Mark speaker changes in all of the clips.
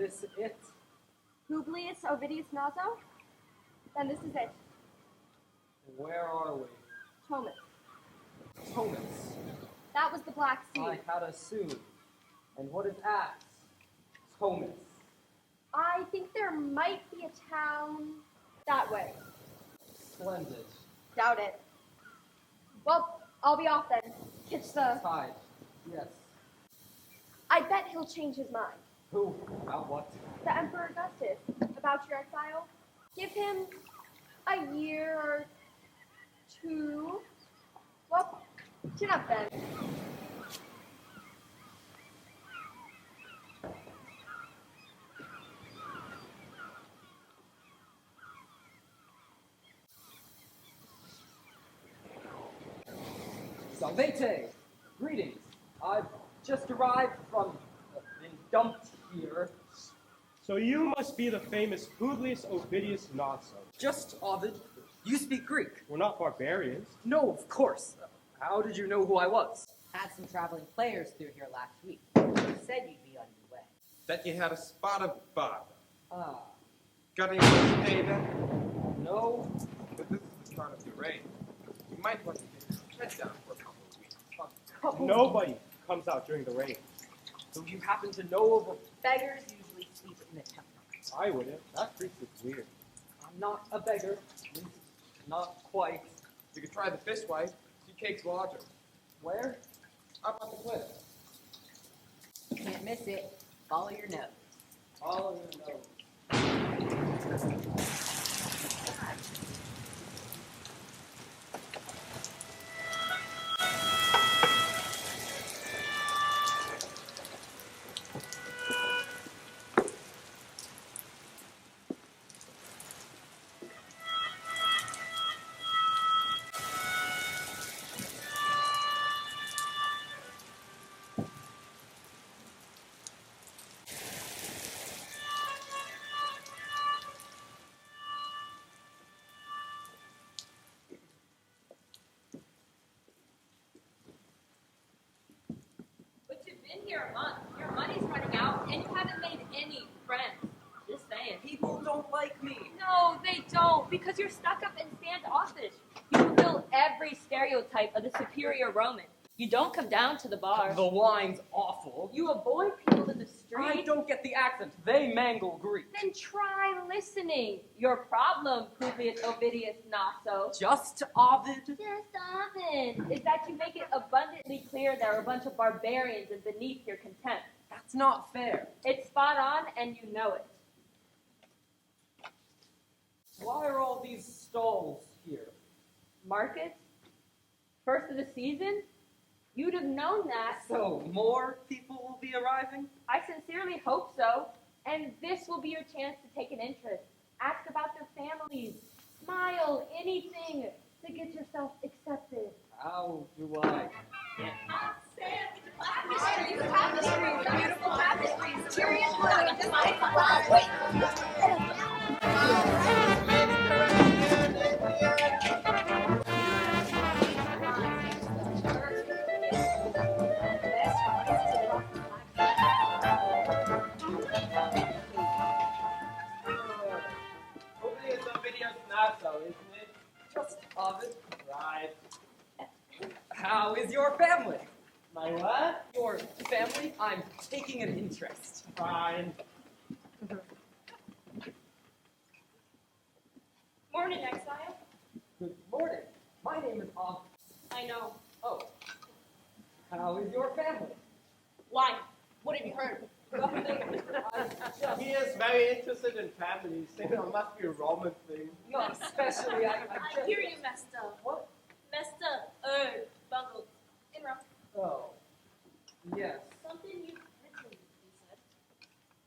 Speaker 1: this it?
Speaker 2: Publius Ovidius Naso? Then this is it.
Speaker 1: Where are we?
Speaker 2: Tomus.
Speaker 1: Tomus.
Speaker 2: That was the Black Sea.
Speaker 1: I had assumed. And what is Ax? Tomus.
Speaker 2: I think there might be a town that way.
Speaker 1: Splendid.
Speaker 2: Doubt it. Well, I'll be off then. Catch the...
Speaker 1: Tide. Yes.
Speaker 2: I bet he'll change his mind.
Speaker 1: Who? About what?
Speaker 2: The Emperor Augustus. About your exile. Give him a year or two. Well, chin up then.
Speaker 1: Salvete! Greetings. I've just arrived from... been dumped here.
Speaker 3: So you must be the famous Publius Ovidius Naso.
Speaker 1: Just Ovid. You speak Greek?
Speaker 3: We're not barbarians.
Speaker 1: No, of course. How did you know who I was?
Speaker 4: Had some traveling players through here last week. You said you'd be on your way.
Speaker 5: Bet you had a spot of barber.
Speaker 1: Ah,
Speaker 5: Got any more today then?
Speaker 1: no.
Speaker 5: But this is the start of the rain. You might want to get your head down for a couple of weeks.
Speaker 1: A couple.
Speaker 3: Nobody comes out during the rain.
Speaker 1: So you happen to know of a...
Speaker 4: Beggars usually sleep in the temple.
Speaker 3: I wouldn't. That priest is weird.
Speaker 1: I'm not a beggar. At least, not quite.
Speaker 5: You could try the fishwife. She cakes lodger.
Speaker 1: Where?
Speaker 5: Up on the cliff.
Speaker 4: Can't miss it. Follow your nose.
Speaker 1: All of your nose.
Speaker 6: But you've been here a month. Your money's running out, and you haven't made any friends. Just saying.
Speaker 1: People don't like me.
Speaker 6: No, they don't, because you're stuck up and standoffish. You fulfill every stereotype of the superior Roman. You don't come down to the bar.
Speaker 1: The wine's awful.
Speaker 6: You avoid people in the
Speaker 1: I
Speaker 6: street.
Speaker 1: don't get the accent. They mangle Greek.
Speaker 6: Then try listening. Your problem, Publius Ovidius Naso,
Speaker 1: Just Ovid?
Speaker 6: just often, is that you make it abundantly clear there are a bunch of barbarians and beneath your contempt.
Speaker 1: That's not fair.
Speaker 6: It's spot on, and you know it.
Speaker 1: Why are all these stalls here?
Speaker 6: Markets? First of the season? You'd have known that.
Speaker 1: So, more people will be arriving?
Speaker 6: I sincerely hope so. And this will be your chance to take an interest. Ask about their families. Smile, anything to get yourself accepted.
Speaker 1: How do I?
Speaker 2: Beautiful tapestries. Cheery and blue. Just like the last week.
Speaker 5: Publius Ovidius Naso, isn't it?
Speaker 1: Just Ovid.
Speaker 5: Right.
Speaker 1: How is your family?
Speaker 5: My what?
Speaker 1: Your family? I'm taking an interest.
Speaker 5: Fine.
Speaker 6: Morning, exile.
Speaker 1: Good morning. My name is Ovid.
Speaker 6: I know.
Speaker 1: Oh. How is your family?
Speaker 6: Why? What have you heard?
Speaker 1: Nothing. I just...
Speaker 5: He is very interested in families. It must be a Roman thing.
Speaker 1: Not especially. I just...
Speaker 6: you messed up.
Speaker 1: What?
Speaker 6: Messed up. Bungled. Interrupt.
Speaker 1: Oh. Yes.
Speaker 6: Something you've written, he said.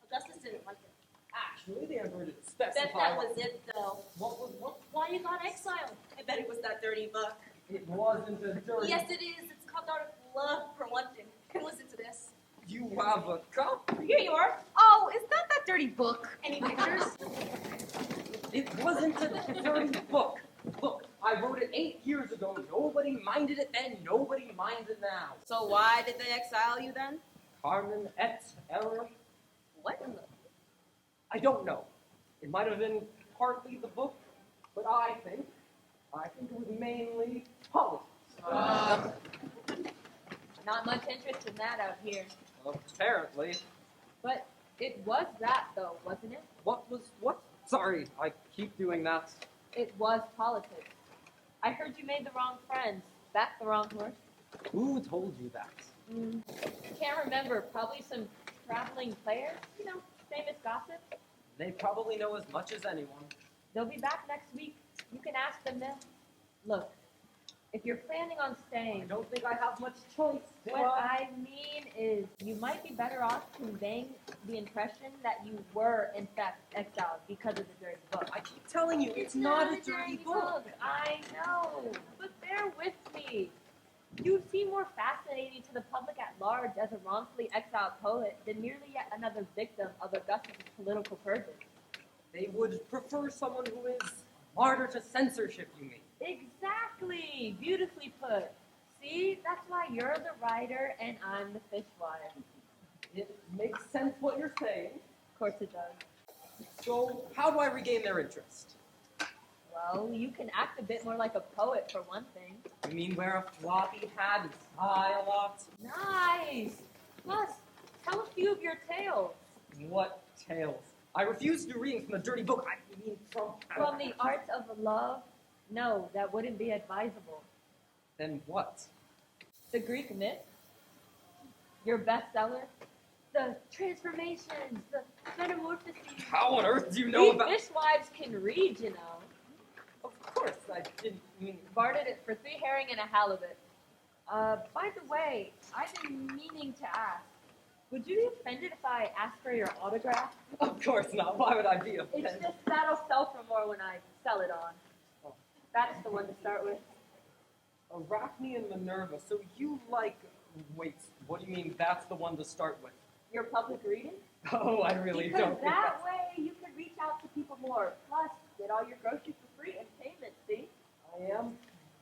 Speaker 6: Augustus didn't like it.
Speaker 1: Actually, the emperor didn't
Speaker 6: Bet
Speaker 1: specify
Speaker 6: that was it, though.
Speaker 1: what?
Speaker 6: Why you got exiled? I bet it was that dirty buck.
Speaker 1: It wasn't a dirty...
Speaker 6: Yes, it is. It's called art of love, for one thing. Can listen to this.
Speaker 1: You have a cup?
Speaker 6: Here you are. Oh, is that dirty book? Any pictures?
Speaker 1: It wasn't a dirty book. Look, I wrote it 8 years ago. Nobody minded it then. Nobody minds it now.
Speaker 4: So why did they exile you then?
Speaker 1: Carmen et error.
Speaker 4: What in the...
Speaker 1: I don't know. It might have been partly the book, but I think it was mainly politics.
Speaker 6: Not much interest in that out here.
Speaker 1: Apparently.
Speaker 6: But it was that, though, wasn't it?
Speaker 1: What? Sorry, I keep doing that.
Speaker 6: It was politics. I heard you made the wrong friends. That's the wrong horse.
Speaker 1: Who told you that?
Speaker 6: Can't remember. Probably some traveling players. You know, famous gossip.
Speaker 1: They probably know as much as anyone.
Speaker 6: They'll be back next week. You can ask them then. Look, if you're planning on
Speaker 1: I
Speaker 6: staying,
Speaker 1: don't think I have much choice. Do
Speaker 6: what I mean is you might be better off conveying the impression that you were, in fact, exiled because of the dirty book.
Speaker 1: I keep telling you, it's not a dirty book.
Speaker 6: I know, but bear with me. You seem more fascinating to the public at large as a wrongfully exiled poet than merely yet another victim of Augustus' political purges.
Speaker 1: They would prefer someone who is martyr to censorship, you mean?
Speaker 6: Exactly! Beautifully put. See, that's why you're the writer and I'm the fishwife.
Speaker 1: It makes sense what you're saying.
Speaker 6: Of course it does.
Speaker 1: So, how do I regain their interest?
Speaker 6: Well, you can act a bit more like a poet for one thing.
Speaker 1: You mean wear a floppy hat and sigh a lot?
Speaker 6: Nice! Plus, tell a few of your tales.
Speaker 1: What tales? I refuse to do readings from the dirty book. I mean
Speaker 6: From the art of love? No, that wouldn't be advisable.
Speaker 1: Then what?
Speaker 6: The Greek myth, your bestseller, the transformations, the metamorphoses.
Speaker 1: How on earth do you know
Speaker 6: We
Speaker 1: about...
Speaker 6: fishwives can read, you know.
Speaker 1: Of course, I didn't mean...
Speaker 6: Bartered it for 3 herring and a halibut. By the way, I've been meaning to ask. Would you be offended if I asked for your autograph?
Speaker 1: Of course not. Why would I be
Speaker 6: It's
Speaker 1: offended?
Speaker 6: just that'll sell for more when I sell it on. That's the one to start with.
Speaker 1: Arachne and Minerva. So you like... Wait, what do you mean that's the one to start with?
Speaker 6: Your public reading?
Speaker 1: Oh, I really
Speaker 6: Because
Speaker 1: don't think
Speaker 6: that
Speaker 1: that's...
Speaker 6: way you can reach out to people more. Plus, get all your groceries for free and payment, see?
Speaker 1: I am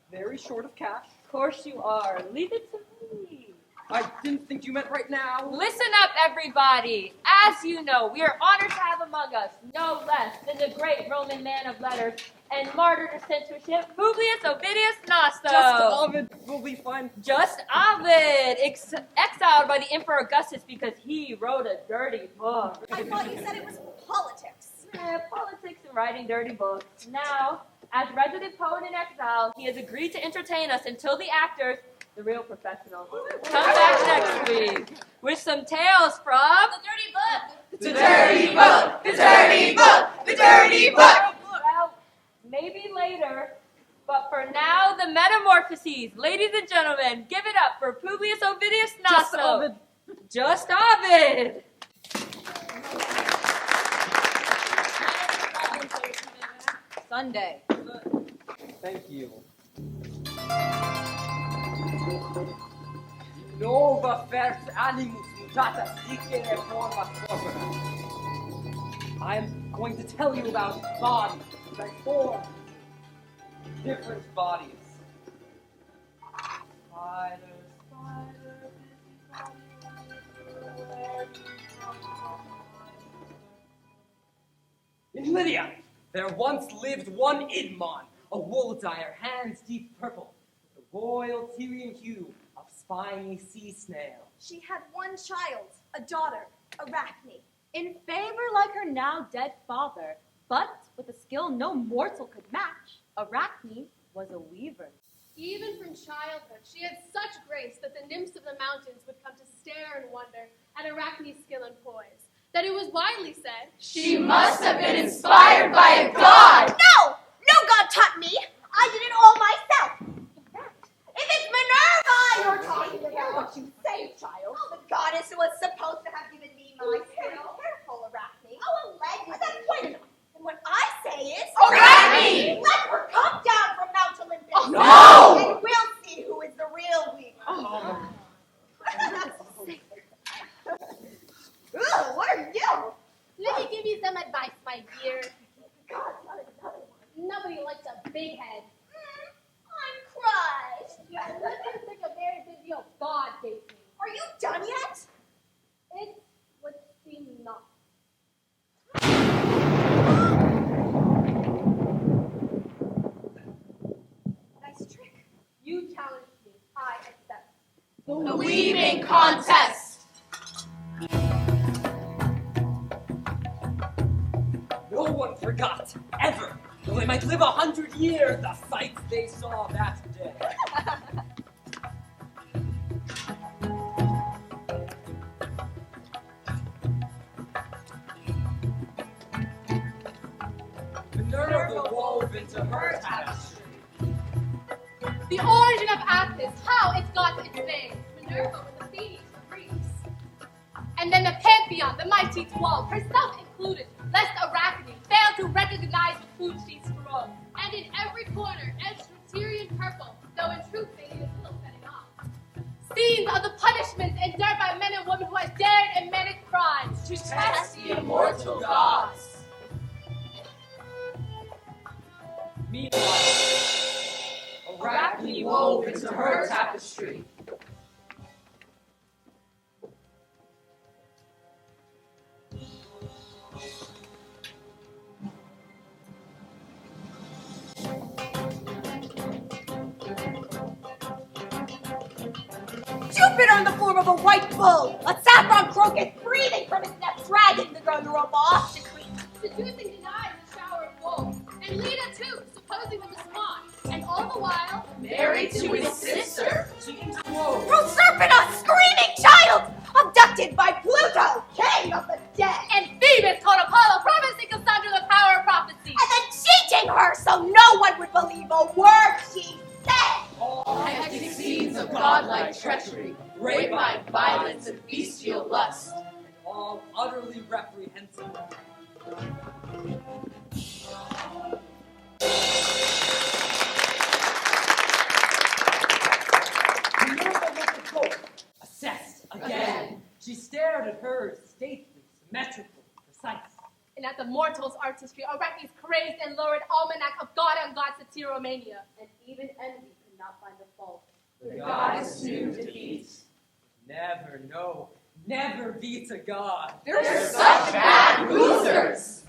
Speaker 1: very short of cash.
Speaker 6: Of course you are. Leave it to me.
Speaker 1: I didn't think you meant right now.
Speaker 6: Listen up, everybody. As you know, we are honored to have among us no less than the great Roman man of letters and martyr to censorship, Publius Ovidius Naso.
Speaker 1: Just Ovid will be fine.
Speaker 6: Just Ovid, exiled by the Emperor Augustus because he wrote a dirty book.
Speaker 2: I thought you said it was politics.
Speaker 6: Politics and writing dirty books. Now, as resident poet in exile, he has agreed to entertain us until the actors, the real professionals, come back next week with some tales from
Speaker 2: The dirty book.
Speaker 1: The dirty book! The dirty book! The dirty book!
Speaker 6: Well, maybe later, but for now, the Metamorphoses. Ladies and gentlemen, give it up for Publius Ovidius
Speaker 1: Just
Speaker 6: Naso.
Speaker 1: Ovid.
Speaker 6: Just Ovid. Sunday.
Speaker 1: Thank you. Nova fert animus mutata dicere forma corpora. I'm going to tell you about bodies that form different bodies. Spider, spider, in Lydia, there once lived one Idmon, a wool dyer, hands deep purple, with the royal Tyrian hue of spiny sea snail.
Speaker 2: She had one child, a daughter, Arachne.
Speaker 7: In favor like her now dead father, but with a skill no mortal could match, Arachne was a weaver.
Speaker 8: Even from childhood, she had such grace that the nymphs of the mountains would come to stare and wonder at Arachne's skill and poise, that it was widely said,
Speaker 7: She must have been inspired by a god!
Speaker 2: No! No god taught me! I did it all myself! In fact, if it's Minerva you're talking about, what you say, child, the goddess who was supposed to have given me my skill. Careful, Arachne. Oh, allegedly. That's quite enough. And what I say is...
Speaker 7: Arachne!
Speaker 2: Let her come down from Mount Olympus!
Speaker 7: No!
Speaker 2: And we'll see who is the real weaver. Ugh, what are you?
Speaker 8: let me give you some advice, my dear.
Speaker 2: God, not another one.
Speaker 8: Nobody likes a big head.
Speaker 2: I'm crushed.
Speaker 8: Let me think a very big deal God gave me.
Speaker 2: Are you done yet?
Speaker 8: It would seem not. The weaving contest.
Speaker 1: No one forgot, ever, though they might live 100 years, the sights they saw that day. Minerva wove into her tapestry.
Speaker 8: The origin of Athens, how it got its name. Minerva was Athenian for Greece. And then the Pantheon, the mighty 12, herself included, lest Arachne fail to recognize the food she strove. And in every corner, etched with Tyrian purple, though in truth they needed little setting off. Scenes of the punishments endured by men and women who had dared and committed crimes
Speaker 1: To test the immortal gods. Meanwhile, Arachne wove into her tapestry.
Speaker 2: Jupiter in the form of a white bull, a saffron crocus breathing from its neck, dragging the girl Europa off to Crete.
Speaker 8: seducing denies the shower of gold, and Leda too, supposing them to spawn, and all the while
Speaker 1: Married to his sister, she interwove.
Speaker 2: Proserpina, screaming child, abducted by Pluto, king of the dead,
Speaker 8: and Phoebus called Apollo, promising Cassandra the power of prophecy.
Speaker 2: and then cheating her so no one would believe a word she said.
Speaker 1: All hectic scenes of godlike treachery, rapine, violence, and bestial lust, and all utterly reprehensible. Minerva looked at both, assessed again. She stared at hers, stately, symmetrical, precise.
Speaker 8: And at the mortal's artistry, Arachne's crazed and lurid almanac of god and god satiromania.
Speaker 7: And even envy could not find a fault.
Speaker 1: The goddess knew defeat. Never, no, never beat a god. They're such bad losers.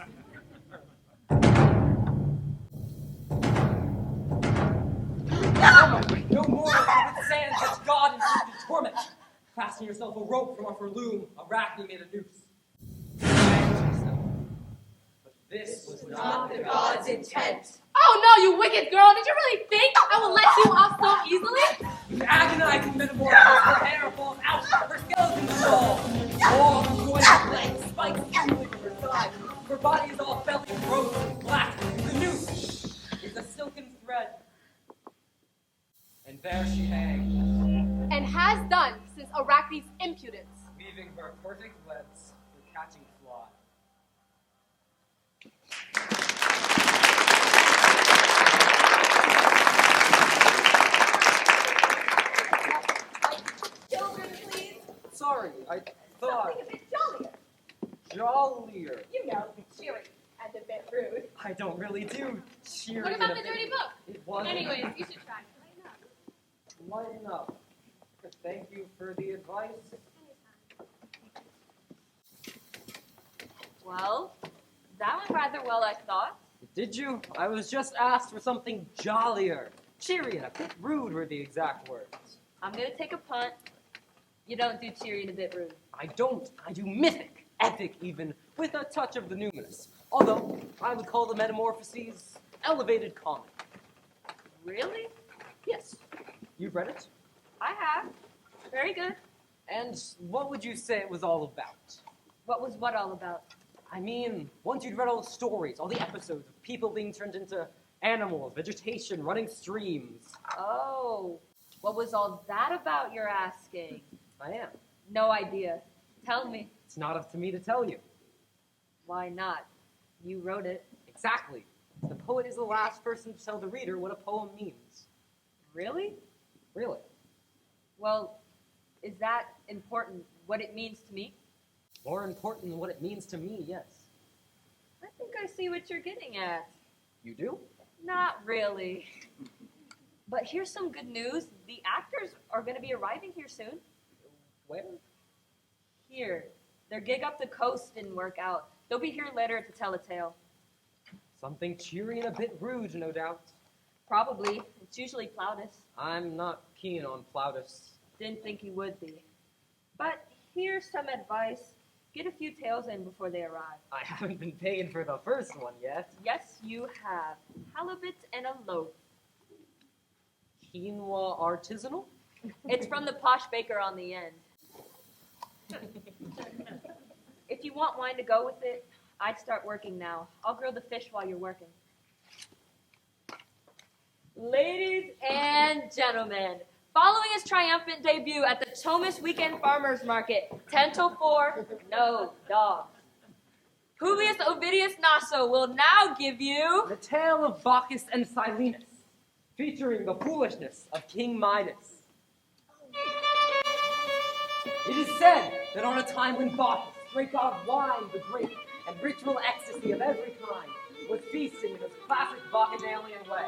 Speaker 1: No more to withstand such god-inflicted torment. Fasten yourself a rope from off her loom. Arachne made a noose. But this was not the god's intent.
Speaker 8: Oh no, you wicked girl! Did you really think I would let you off so easily?
Speaker 1: With agonizing metamorphosis, her hair falls out, her skeleton falls. Long, pointed legs, spikes dangling from her side. Her body is all belly, rose, and black. The noose is a silken thread. And there she hangs,
Speaker 8: And has done since Arachne's impudence.
Speaker 1: weaving her perfect webs for catching fly.
Speaker 2: Children, please.
Speaker 1: Sorry, I thought
Speaker 2: Something a bit jollier.
Speaker 1: jollier.
Speaker 2: You know, cheery and a bit rude.
Speaker 1: I don't really do cheering.
Speaker 8: What about the dirty book?
Speaker 1: It was
Speaker 8: Anyways, you should try.
Speaker 1: lighten up. Thank you for the advice.
Speaker 6: Well, that went rather well, I thought.
Speaker 1: Did you? I was just asked for something jollier. Cheery and a bit rude were the exact words.
Speaker 6: I'm gonna take a punt. You don't do cheery and a bit rude.
Speaker 1: I don't. I do mythic, epic even, with a touch of the numinous. Although, I would call the metamorphoses elevated comic.
Speaker 6: Really?
Speaker 1: Yes. You've read it?
Speaker 6: I have. Very good.
Speaker 1: And what would you say it was all about?
Speaker 6: What was what all about?
Speaker 1: I mean, once you'd read all the stories, all the episodes of people being turned into animals, vegetation, running streams.
Speaker 6: Oh, what was all that about, you're asking?
Speaker 1: I am.
Speaker 6: No idea. Tell me.
Speaker 1: It's not up to me to tell you.
Speaker 6: Why not? You wrote it.
Speaker 1: Exactly. The poet is the last person to tell the reader what a poem means.
Speaker 6: Really?
Speaker 1: Really.
Speaker 6: Well, is that important, what it means to me?
Speaker 1: More important than what it means to me, yes.
Speaker 6: I think I see what you're getting at.
Speaker 1: You do?
Speaker 6: Not really. But here's some good news. The actors are going to be arriving here soon.
Speaker 1: Where?
Speaker 6: Here. Their gig up the coast didn't work out. They'll be here later to tell a tale.
Speaker 1: Something cheery and a bit rude, no doubt.
Speaker 6: Probably. It's usually Plautus.
Speaker 1: I'm not keen on Plautus.
Speaker 6: Didn't think he would be. But here's some advice. Get a few tails in before they arrive.
Speaker 4: I haven't been paying for the first one yet.
Speaker 6: Yes, you have. Halibut and a loaf.
Speaker 4: Quinoa artisanal?
Speaker 6: It's from the posh baker on the end. If you want wine to go with it, I'd start working now. I'll grill the fish while you're working. Ladies and gentlemen, following his triumphant debut at the Thomas Weekend Farmers Market, 10 till 4, no dogs. Publius Ovidius Naso will now give you
Speaker 4: The Tale of Bacchus and Silenus, featuring the foolishness of King Midas. It is said that on a time when Bacchus drank out of wine the grape and ritual ecstasy of every kind, was feasting in his classic Bacchanalian way.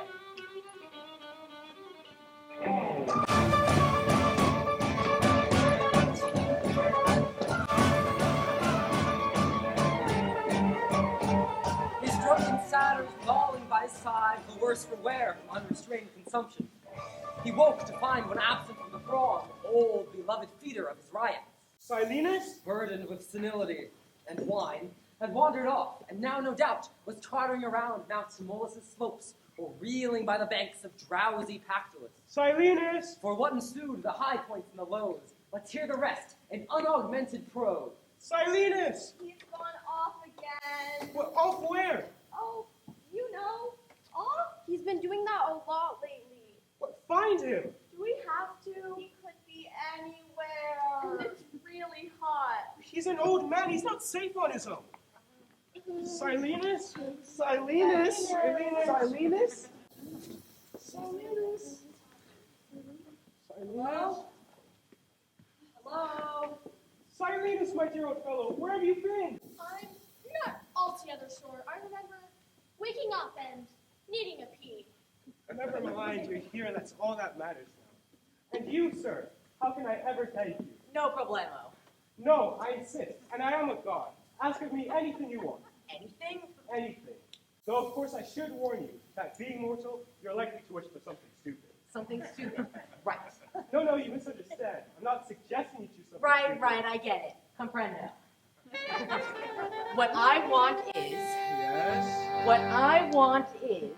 Speaker 4: His drunken satyrs lolling by his side, the worse for wear from unrestrained consumption. He woke to find when absent from the throng, old beloved feeder of his riots,
Speaker 3: Silenus?
Speaker 4: burdened with senility and wine, had wandered off, and now no doubt was tottering around Mount Tmolus' slopes, or reeling by the banks of drowsy Pactolus.
Speaker 3: Silenus?
Speaker 4: For what ensued the high points and the lows, let's hear the rest in unaugmented prose.
Speaker 3: Silenus?
Speaker 2: He's gone off again.
Speaker 3: Well, off where?
Speaker 2: Oh, you know, off? He's been doing that a lot lately.
Speaker 3: What, find him.
Speaker 2: Do we have to? He could be anywhere. And it's really hot.
Speaker 3: He's an old man. He's not safe on his own. Silenus? Silenus? Silenus? Silenus? Silenus?
Speaker 8: Hello?
Speaker 3: Silenus, my dear old fellow, where have you been?
Speaker 8: I'm not altogether sure. I remember waking up and needing a pee.
Speaker 3: Never mind, you're here, and that's all that matters now. And you, sir, how can I ever thank you?
Speaker 4: No problemo.
Speaker 3: No, I insist, and I am a god. Ask of me anything you want.
Speaker 4: Anything?
Speaker 3: Anything. Though, of course, I should warn you that being mortal, you're likely to wish for something stupid.
Speaker 9: Something stupid. Right.
Speaker 3: No, you misunderstand. I'm not suggesting you choose something stupid.
Speaker 9: Right, I get it. Comprendo. What I want is,
Speaker 3: Yes?
Speaker 9: what I want is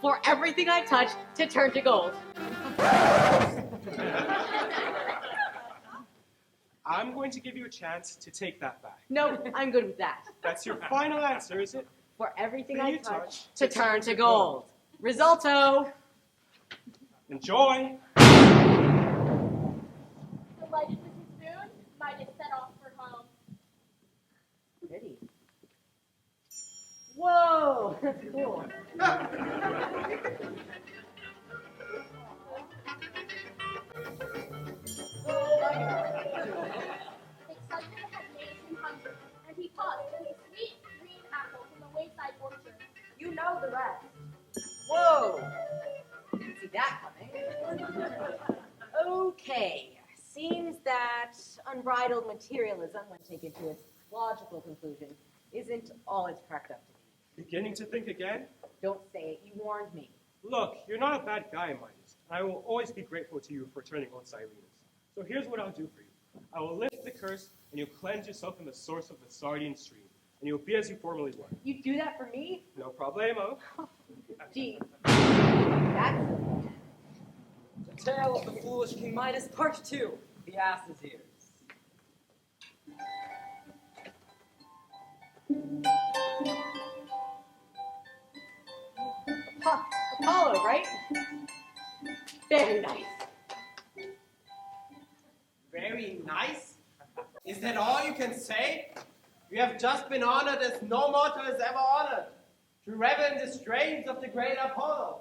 Speaker 9: for everything I touch to turn to gold.
Speaker 3: I'm going to give you a chance to take that back.
Speaker 9: No, I'm good with that.
Speaker 3: That's your final answer, is it?
Speaker 9: For everything
Speaker 3: That
Speaker 9: I
Speaker 3: you
Speaker 9: touch
Speaker 3: touch
Speaker 9: to turn to gold. Risalto.
Speaker 3: Enjoy!
Speaker 8: Delighted with his boon, Midas set off for home.
Speaker 9: Pretty. Whoa, that's cool.
Speaker 8: Excitement had made him hungry, and he paused to eat sweet green apples in the wayside orchard.
Speaker 2: You know the rest.
Speaker 9: Whoa. Didn't see that coming. Okay. Seems that unbridled materialism, when taken to its logical conclusion, isn't all it's cracked up to be.
Speaker 3: Beginning to think again?
Speaker 9: Don't say it. You warned me.
Speaker 3: Look, you're not a bad guy, Midas, and I will always be grateful to you for turning on Silenus. So here's what I'll do for you. I will lift the curse, and you'll cleanse yourself in the source of the Sardian stream, and you'll be as you formerly were.
Speaker 9: You do that for me?
Speaker 3: No problemo.
Speaker 9: Gee. That's
Speaker 4: The Tale of the Foolish King Midas, Part 2, The Ass's Ears.
Speaker 9: Apollo, right? Very nice.
Speaker 10: Very nice? Is that all you can say? You have just been honored as no mortal is ever honored. To revel in the strains of the great Apollo,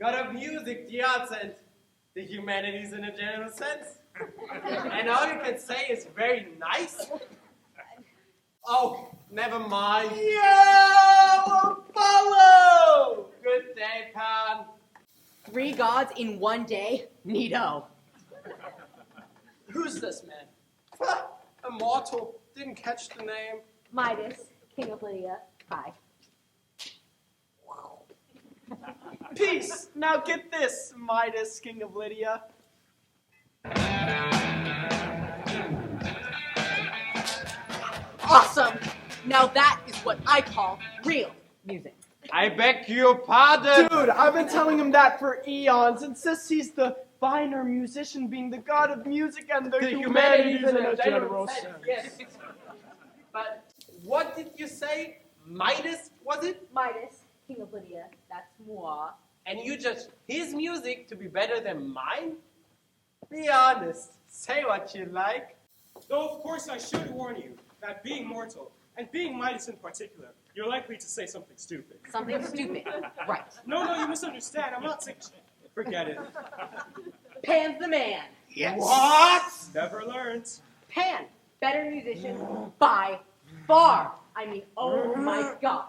Speaker 10: god of music, the arts, and the humanities in a general sense. And all you can say is very nice? Oh, never mind. Yo, Apollo! Good day, Pan.
Speaker 9: 3 gods in one day? Neato.
Speaker 10: Who's this man? A mortal. Didn't catch the name.
Speaker 9: Midas, king of Lydia. Hi.
Speaker 10: Peace! Now get this, Midas, king of Lydia.
Speaker 9: Awesome! Now that is what I call real music.
Speaker 10: I beg your pardon.
Speaker 11: Dude, I've been telling him that for eons. Insists he's the finer musician, being the god of music and the humanities in a general sense.
Speaker 10: Yes. But what did you say? Midas, was it?
Speaker 7: Midas, King of Lydia, that's moi.
Speaker 10: And you judge his music to be better than mine? Be honest. Say what you like.
Speaker 3: Though, of course, I should warn you that being mortal, and being Midas in particular, you're likely to say something stupid.
Speaker 9: Something stupid. Right.
Speaker 3: No, you misunderstand. I'm not saying... Forget it.
Speaker 9: Pan's the man.
Speaker 10: Yes. What?
Speaker 3: Never learned.
Speaker 9: Pan, better musician by far. I mean, oh my God.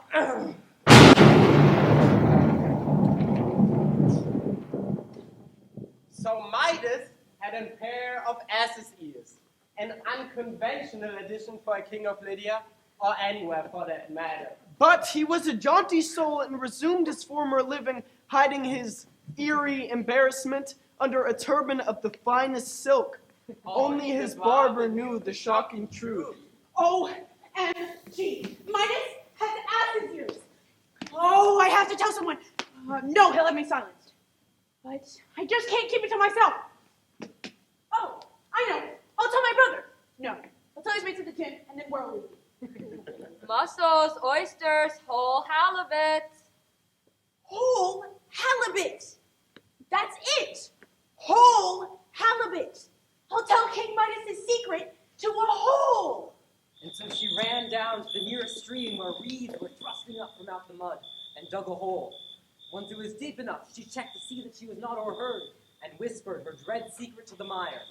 Speaker 10: So Midas had a pair of ass's ears. An unconventional addition for a king of Lydia, or anywhere for that matter.
Speaker 11: But he was a jaunty soul and resumed his former living, hiding his eerie embarrassment under a turban of the finest silk. Only his barber knew the shocking truth.
Speaker 2: OMG! Midas has ass's ears. Oh, I have to tell someone. No, he'll have me silenced. But I just can't keep it to myself. Oh, I know. I'll tell my brother. No, I'll tell his mates at the gym, and then we're leaving.
Speaker 6: Mussels, oysters, whole halibut.
Speaker 2: Whole halibut. That's it. Whole halibut. I'll tell King Midas' secret to a hole.
Speaker 4: And so she ran down to the nearest stream where reeds were thrusting up from out the mud and dug a hole. Once it was deep enough, she checked to see that she was not overheard and whispered her dread secret to the mire,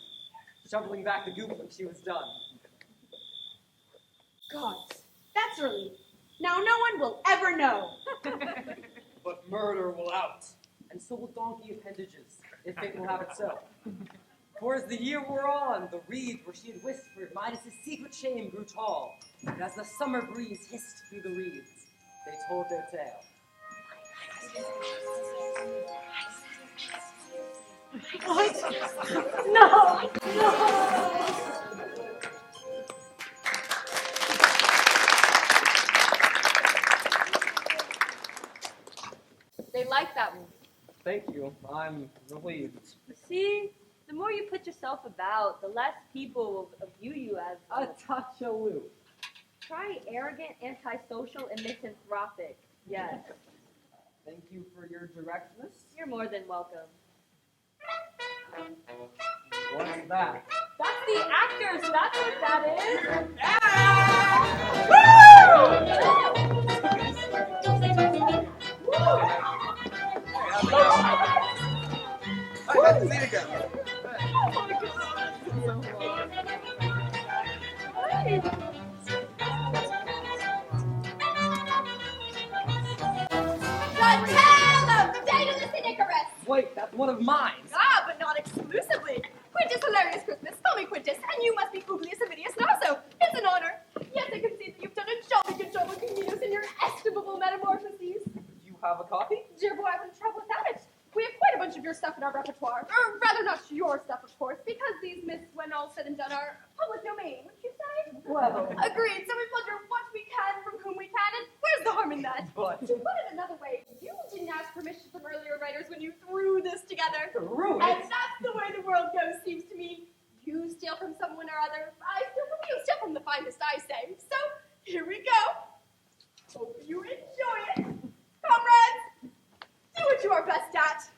Speaker 4: shoveling back the goop when she was done.
Speaker 2: Gods, that's relief. Now no one will ever know.
Speaker 4: But murder will out, and so will donkey appendages, if fate will have it so. For as the year wore on, the reeds where she had whispered Midas' secret shame grew tall, and as the summer breeze hissed through the reeds, they told their tale.
Speaker 2: What? No! No!
Speaker 6: They like that one.
Speaker 4: Thank you. I'm relieved.
Speaker 6: See, the more you put yourself about, the less people will view you as
Speaker 4: A touch aloof.
Speaker 6: try arrogant, antisocial, and misanthropic. Yes,
Speaker 4: Thank you for your directness.
Speaker 6: you're more than welcome.
Speaker 4: What's that?
Speaker 6: That's the actors. That's what that
Speaker 5: I got to see it again.
Speaker 2: The Tale of Daedalus and Icarus.
Speaker 4: Wait, that's one of mine.
Speaker 2: Ah, but not exclusively. Quintus Hilarius Christmas, call me Quintus, and you must be Publius Avidius Naso. It's an honor. Yes, I can see that you've done a jolly good job of Comenius in your estimable metamorphoses.
Speaker 4: You have a copy?
Speaker 2: Dear boy, I wouldn't travel without it. We have quite a bunch of your stuff in our repertoire. Or rather, not your stuff, of course, because these myths, when all said and done, are public domain, wouldn't you say?
Speaker 4: Well.
Speaker 2: Agreed. So we plunder what we can from whom we can, and where's the harm in that?
Speaker 4: But.
Speaker 2: To put it another way, you didn't ask permission from earlier writers when you threw this together.
Speaker 4: Threw it?
Speaker 2: And that's the way the world goes, seems to me. You steal from someone or other. I steal from you. Steal from the finest, I say. So, here we go. Hope you enjoy it. Comrades, do what you are best at.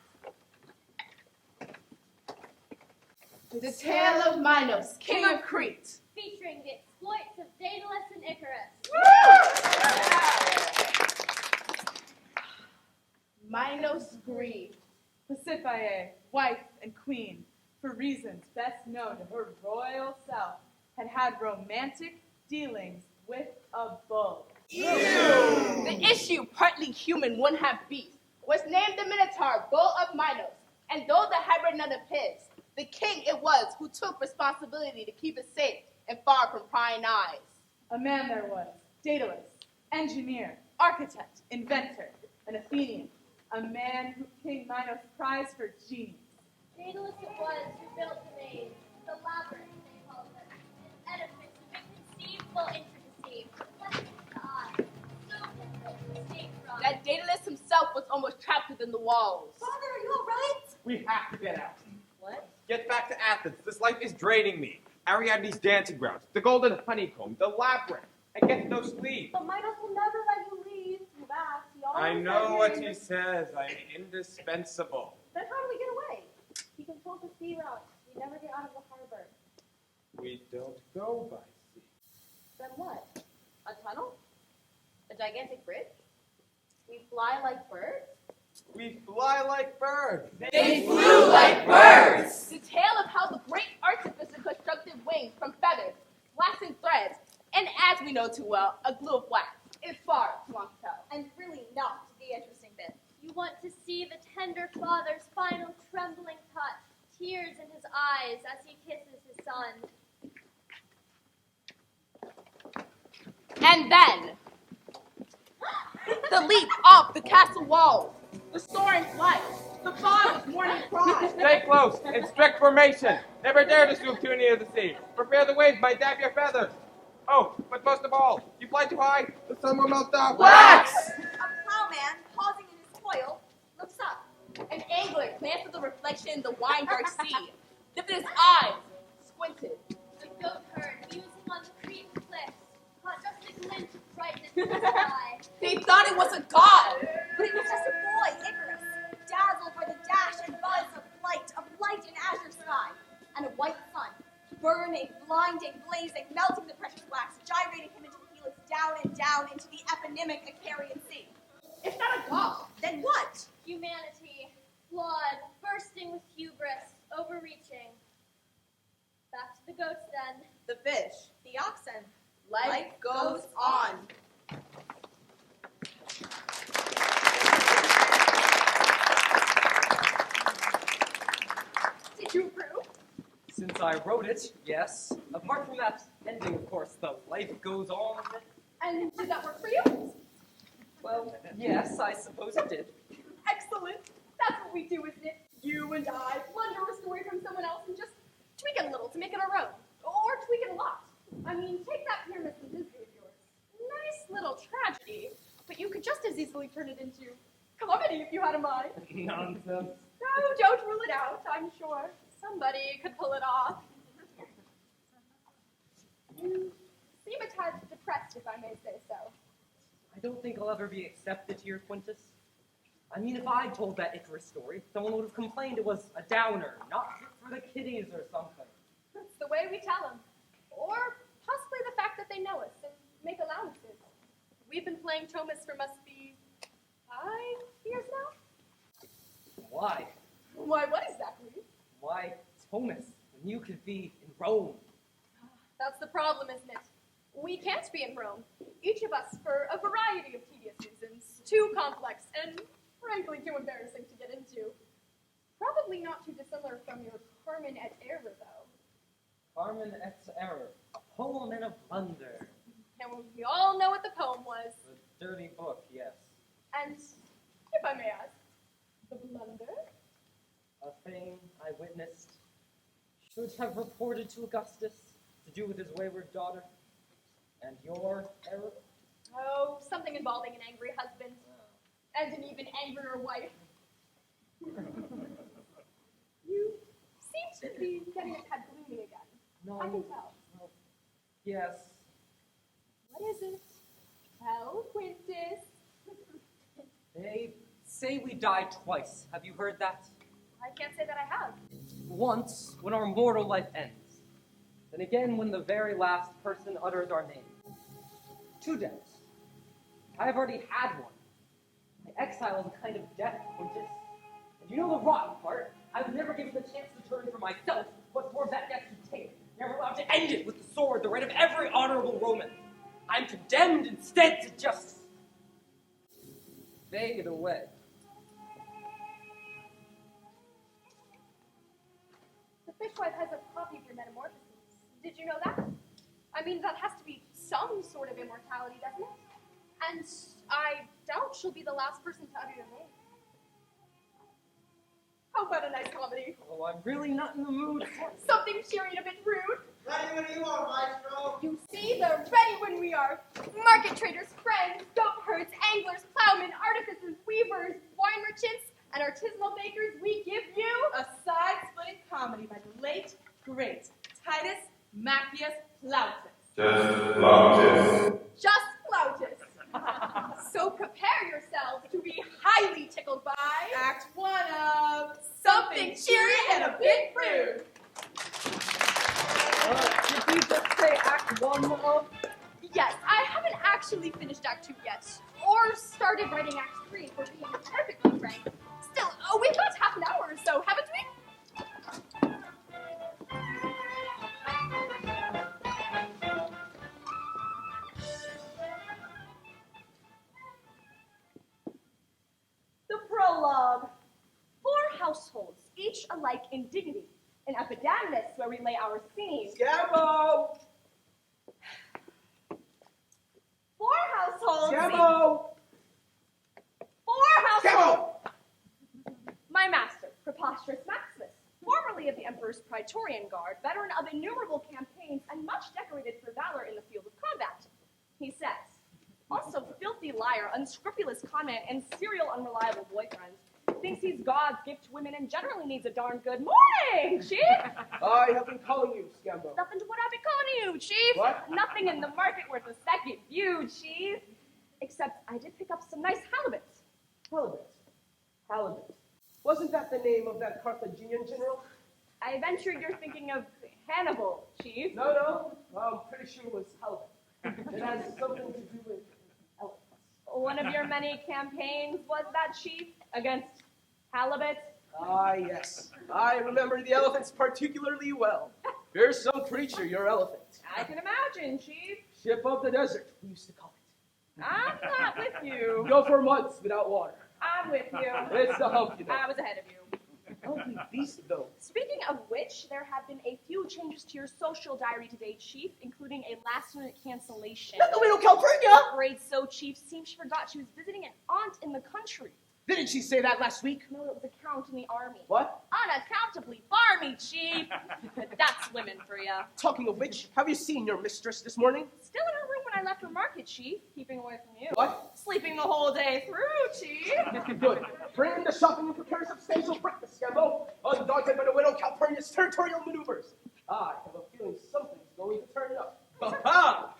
Speaker 2: The Tale of Minos, King of Crete.
Speaker 8: Featuring the exploits of Daedalus and Icarus.
Speaker 12: Minos grieved. Pasiphae, wife and queen, for reasons best known to her royal self, had had romantic dealings with a bull.
Speaker 2: Ew. The issue, partly human, one half beast, was named the Minotaur, bull of Minos. And though the hybrid none of his, the king it was who took responsibility to keep it safe and far from prying eyes.
Speaker 12: A man there was, Daedalus, engineer, architect, inventor, an Athenian, a man who King Minos prized for genius.
Speaker 8: Daedalus it was who built the main,
Speaker 2: The labyrinth, they call it. An edifice of inconceivable intricacy. Pleasant to the eye. So difficult to escape from.
Speaker 12: That Daedalus himself was almost trapped within the walls.
Speaker 2: Father, are you all right?
Speaker 5: We have to get out.
Speaker 9: What?
Speaker 5: Get back to Athens. This life is draining me. Ariadne's dancing grounds, the golden honeycomb, the labyrinth. I get no sleep.
Speaker 7: But Midas will never let you leave. You asked. He
Speaker 5: I
Speaker 7: always
Speaker 5: know
Speaker 7: said
Speaker 5: what
Speaker 7: you're
Speaker 5: he says. I'm indispensable.
Speaker 7: Then how do we get away? He controls the sea route. We never get out of the harbor.
Speaker 5: We don't go by sea.
Speaker 7: Then what? A tunnel? A gigantic bridge? We fly like birds?
Speaker 5: We fly like birds.
Speaker 12: They flew like birds! The tale of how the great artificer constructed wings from feathers, flaxen threads, and as we know too well, a glue of wax is far too long to tell.
Speaker 2: And really not the interesting bit.
Speaker 13: You want to see the tender father's final trembling touch, tears in his eyes as he kisses his son.
Speaker 12: And then, the leap off the castle walls, the soaring flight, the father's morning cry.
Speaker 5: Stay close, in strict formation. Never dare to swoop too near the sea. For fear the waves might dab your feathers. Oh, but most of all, you fly too high, the sun will melt down.
Speaker 12: Wax!
Speaker 2: A plowman, pausing in his toil, looks up.
Speaker 12: An angler glanced at the reflection in the wine-dark sea, lifted his eyes, squinted.
Speaker 13: The goat herd musing on the creek cliffs caught just a glint of brightness in the sky.
Speaker 12: They thought it was a god.
Speaker 2: But it was just a boy, Icarus, dazzled by the dash and buzz of light in azure sky, and a white sun, burning, blinding, blazing, melting the precious wax, gyrating him into Helix, down and down into the eponymic Icarian Sea.
Speaker 12: It's not a god.
Speaker 2: Then what?
Speaker 13: Humanity, flawed, bursting with hubris, overreaching. Back to the goats then.
Speaker 2: The fish, the oxen.
Speaker 12: Life goes on.
Speaker 2: Did you approve?
Speaker 4: Since I wrote it, yes. Apart from that ending, of course, the life goes on bit.
Speaker 2: And did that work for you?
Speaker 4: Well, yes, I suppose it did.
Speaker 2: Excellent. That's what we do, isn't it? You and I plunder a story from someone else and just tweak it a little to make it our own. Or tweak it a lot. I mean, take that Pyramus and Disney of yours. Nice little tragedy, but you could just as easily turn it into comedy if you had a mind.
Speaker 4: Nonsense.
Speaker 2: No, don't rule it out, I'm sure. Somebody could pull it off. You seem a tad depressed, if I may say so.
Speaker 4: I don't think I'll ever be accepted here, Quintus. I mean, if I told that Icarus story, someone would have complained it was a downer, not fit for the kiddies or something.
Speaker 2: That's the way we tell them. Or possibly the fact that they know us and make allowances. We've been playing Thomas for must be 5 years now?
Speaker 4: Why?
Speaker 2: Why, what exactly?
Speaker 4: Why Thomas, when you could be in Rome?
Speaker 2: That's the problem, isn't it? We can't be in Rome, each of us for a variety of tedious reasons, too complex and frankly too embarrassing to get into. Probably not too dissimilar from your Carmen et Error, though.
Speaker 4: Carmen et Error, a poem and a blunder.
Speaker 2: And we all know what the poem was.
Speaker 4: The dirty book, yes.
Speaker 2: And, if I may ask, the blunder?
Speaker 4: A thing I witnessed, should have reported to Augustus, to do with his wayward daughter. And your error?
Speaker 2: Oh, something involving an angry husband. And an even angrier wife. You seem to be getting a tad gloomy again.
Speaker 4: No.
Speaker 2: I can tell.
Speaker 4: Well, yes.
Speaker 2: What is it? Tell Quintus.
Speaker 4: They say we die twice. Have you heard that?
Speaker 2: I can't say that I have.
Speaker 4: Once, when our mortal life ends. Then again, when the very last person utters our name. 2 deaths. I have already had one. My exile is a kind of death, Quintus. And you know the rotten part? I was never given the chance to turn for myself what form that death should take. Never allowed to end it with the sword, the right of every honorable Roman. I'm condemned instead to just fade away.
Speaker 2: The fishwife has a copy of your Metamorphoses. Did you know that? I mean, that has to be some sort of immortality, doesn't it? And I doubt she'll be the last person to utter your name. How
Speaker 12: about a nice comedy?
Speaker 4: Oh, I'm really not in the mood.
Speaker 2: Something cheery and a bit rude.
Speaker 10: Ready when you are, Maestro.
Speaker 2: You see, they're ready when we are. Market traders, friends, goat herds, anglers, plowmen, artificers, weavers, wine merchants, and artisanal bakers, we give you
Speaker 12: A side-splitting comedy by the late, great Titus Maccius Plautus.
Speaker 14: Just Plautus.
Speaker 2: Just Plautus. So prepare yourselves to be highly tickled by
Speaker 12: Act 1 of
Speaker 2: something cheery and a bit rude.
Speaker 4: Did you just say Act 1 of?
Speaker 2: Yes, I haven't actually finished Act 2 yet, or started writing Act 3 for being perfectly frank. Still, we've got half an hour or so, haven't we? The prologue. 4 households, each alike in dignity. An epidaminus where we lay our scene.
Speaker 11: Scambo!
Speaker 2: 4 households.
Speaker 11: Scambo!
Speaker 2: 4 households. My master, Preposterous Maximus, formerly of the Emperor's Praetorian Guard, veteran of innumerable campaigns, and much decorated for valor in the field of combat. He says, also filthy liar, unscrupulous conman, and serial unreliable boyfriend. Thinks he's God's gift to women and generally needs a darn good morning, Chief.
Speaker 11: I have been calling you, Scambo.
Speaker 2: Nothing to what I've been calling you, Chief.
Speaker 11: What?
Speaker 2: Nothing in the market worth a second view, Chief. Except I did pick up some nice halibut.
Speaker 11: Halibut. Halibut. Wasn't that the name of that Carthaginian general?
Speaker 2: I ventured you're thinking of Hannibal, Chief.
Speaker 11: No. I'm pretty sure it was halibut. It has something to do with elephants.
Speaker 2: One of your many campaigns was that, Chief, against halibut?
Speaker 11: Ah, yes. I remember the elephants particularly well. Here's some creature, your elephant.
Speaker 2: I can imagine, Chief.
Speaker 11: Ship of the desert, we used to call it.
Speaker 2: I'm not with you.
Speaker 11: Go for months without water.
Speaker 2: I'm with you.
Speaker 11: It's the hump, you know.
Speaker 2: I was ahead of you.
Speaker 11: Ugly beast, though.
Speaker 2: Speaking of which, there have been a few changes to your social diary today, Chief, including a last-minute cancellation.
Speaker 11: Not the widow Calpurnia!
Speaker 2: Afraid so, Chief. Seems she forgot she was visiting an aunt in the country.
Speaker 11: Didn't she say that last week?
Speaker 2: No, it was a count in the army.
Speaker 11: What?
Speaker 2: Unaccountably farmy, Chief. But that's women for ya.
Speaker 11: Talking of which, have you seen your mistress this morning?
Speaker 2: Still in her room when I left for market, Chief. Keeping away from you.
Speaker 11: What?
Speaker 2: Sleeping the whole day through, Chief.
Speaker 11: Good. Bring in the shopping and prepare substantial breakfast, Scambo. Undaunted by the widow Calpurnia's territorial maneuvers. I have a feeling something's going to turn up. Ha-ha!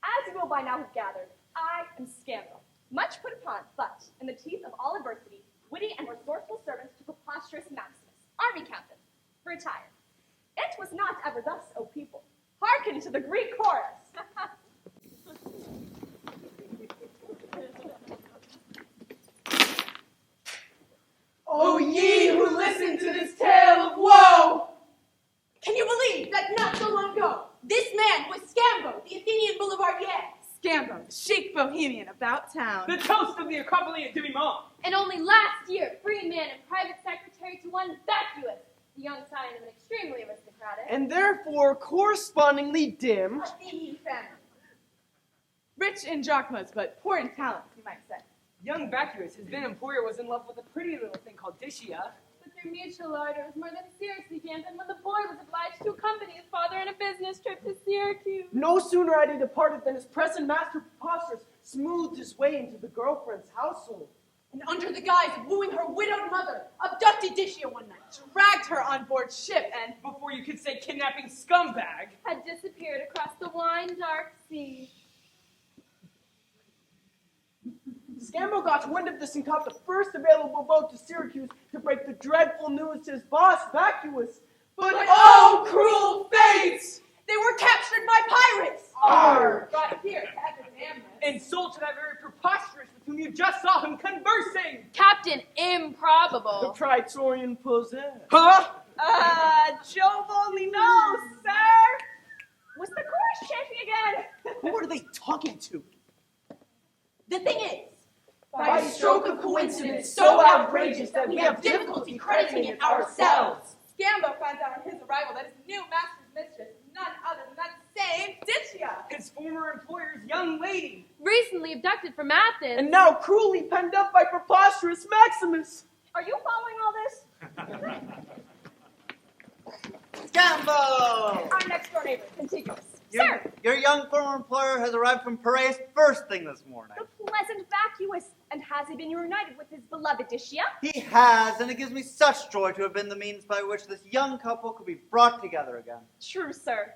Speaker 2: As you will by now have gathered, I am Scambo, much put upon, but in the teeth of all adversity, witty and resourceful servant to Preposterous Maximus, army captain, retired. It was not ever thus, O people. Hearken to the Greek chorus.
Speaker 11: O ye who listen to this tale of woe!
Speaker 2: Can you believe that not so long ago, this man was Scambo, the Athenian boulevardier?
Speaker 12: Scambo, the chic bohemian about town.
Speaker 4: The toast of the accompanying du Mans.
Speaker 13: And only last year, free man and private secretary to one vacuous, the young scion of an extremely aristocratic.
Speaker 11: And therefore correspondingly dim.
Speaker 2: Athenian family.
Speaker 12: Rich in drachmas, but poor in talents, you might say.
Speaker 4: Young Vacuous, his then employer, was in love with a pretty little thing called Dicia.
Speaker 13: But their mutual ardor was more than seriously dampened when the boy was obliged to accompany his father on a business trip to Syracuse.
Speaker 11: No sooner had he departed than his present master Preposterous smoothed his way into the girlfriend's household.
Speaker 2: And under the guise of wooing her widowed mother, abducted Dicia one night.
Speaker 12: Dragged her on board ship and,
Speaker 4: Before you could say kidnapping scumbag.
Speaker 13: Had disappeared across the wine dark sea.
Speaker 11: Scambo got wind of this and caught the first available boat to Syracuse to break the dreadful news to his boss, Vacuous. But oh, cruel fates!
Speaker 2: They were captured by pirates!
Speaker 11: Arr!
Speaker 12: brought here to Epidamnus.
Speaker 4: And sold to that very Preposterous with whom you just saw him conversing.
Speaker 13: Captain
Speaker 11: The
Speaker 13: Improbable.
Speaker 11: Praetorian possess.
Speaker 4: Huh?
Speaker 2: Jove only knows, sir! Was the chorus chanting again?
Speaker 11: Who are they talking to?
Speaker 2: The thing is,
Speaker 11: By a stroke of coincidence so outrageous that we have difficulty crediting it ourselves.
Speaker 12: Scambo finds out on his arrival that his new master's mistress is none other than that same Dicia.
Speaker 4: His
Speaker 11: former employer's young lady.
Speaker 8: Recently abducted from Athens.
Speaker 11: And now cruelly penned up by preposterous Maximus.
Speaker 2: Are you following all this?
Speaker 15: Scambo!
Speaker 2: Our next door neighbor, contiguous.
Speaker 15: Sir! Your young former employer has arrived from Piraeus first thing this morning.
Speaker 2: The pleasant vacuous. And has he been reunited with his beloved Dicia?
Speaker 15: He has, and it gives me such joy to have been the means by which this young couple could be brought together again.
Speaker 2: True, sir.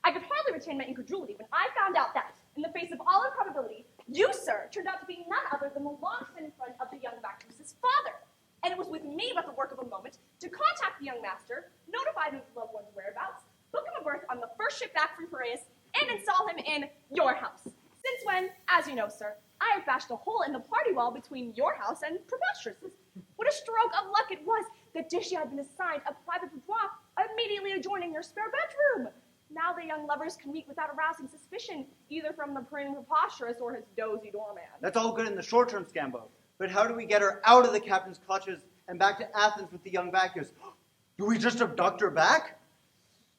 Speaker 2: I could hardly retain my incredulity when I found out that, in the face of all improbability, you, sir, turned out to be none other than the long-standing friend of the young vacuous's father. And it was with me but the work of a moment to contact the young master, notify him of the loved one's whereabouts, book him a berth on the first ship back from Piraeus, and install him in your house. Since when, as you know, sir, I have bashed a hole in the party wall between your house and Preposterous's. What a stroke of luck it was that Dicia had been assigned a private boudoir immediately adjoining your spare bedroom. Now the young lovers can meet without arousing suspicion, either from the prim Preposterous or his dozy doorman.
Speaker 15: That's all good in the short term, Scambo. But how do we get her out of the captain's clutches and back to Athens with the young vacuous? Do we just abduct her back?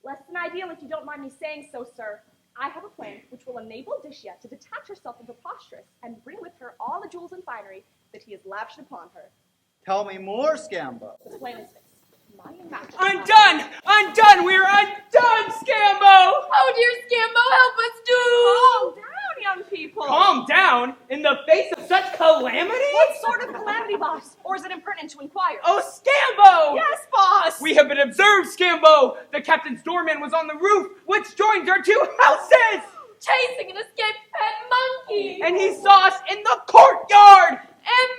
Speaker 2: Less than ideal, if you don't mind me saying so, sir. I have a plan which will enable Dicia to detach herself from Preposterous and bring with her all the jewels and finery that he has lavished upon her.
Speaker 15: Tell me more, Scambo.
Speaker 2: The plan is this. My master...
Speaker 11: Undone! Undone! We're undone, Scambo!
Speaker 8: Oh, dear Scambo, help us do!
Speaker 2: Calm down, young people!
Speaker 11: Calm down? In the face of such calamity?
Speaker 2: What sort of calamity, boss? Or is it impertinent to inquire?
Speaker 11: Oh, Scambo!
Speaker 2: Yes, boss!
Speaker 11: We have been observed, Scambo! The captain's doorman was on the roof, which joins our two houses!
Speaker 8: Chasing an escaped pet monkey!
Speaker 11: And he saw us in the courtyard!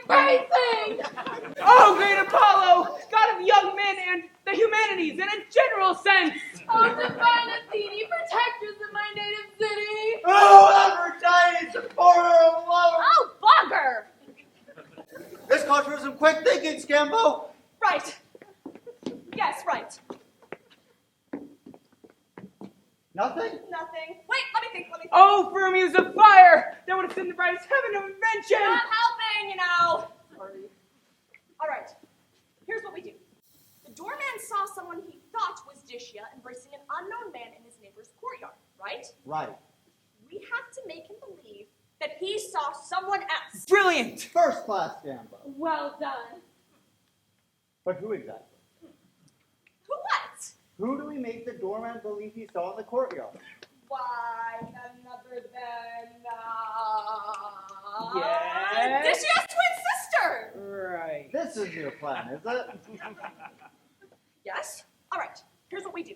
Speaker 8: Embracing!
Speaker 11: Oh, great Apollo, God of young men and the humanities in a general sense!
Speaker 8: Oh, divine Athene, protectors of my native city!
Speaker 15: Oh, Aphrodite, supporter of love!
Speaker 2: Oh, bugger!
Speaker 15: This calls for some quick thinking, Scambo!
Speaker 2: Right. Yes, right.
Speaker 15: Nothing?
Speaker 2: Nothing. Wait, let me think.
Speaker 11: Oh, for a muse of fire! That would have seen the brightest heaven of invention!
Speaker 2: Not helping, you know. Sorry. All right. Here's what we do. The doorman saw someone he thought was Dicia embracing an unknown man in his neighbor's courtyard, right?
Speaker 15: Right.
Speaker 2: We have to make him believe that he saw someone else.
Speaker 11: Brilliant!
Speaker 15: First class, Scambo.
Speaker 2: Well done.
Speaker 15: But who exactly?
Speaker 2: Who what?
Speaker 15: Who do we make the doorman believe he saw in the courtyard?
Speaker 2: Why, none other than,
Speaker 11: Yes?
Speaker 2: Dicia's twin sister!
Speaker 11: Right.
Speaker 15: This is your plan, is it?
Speaker 2: Yes? All right, here's what we do.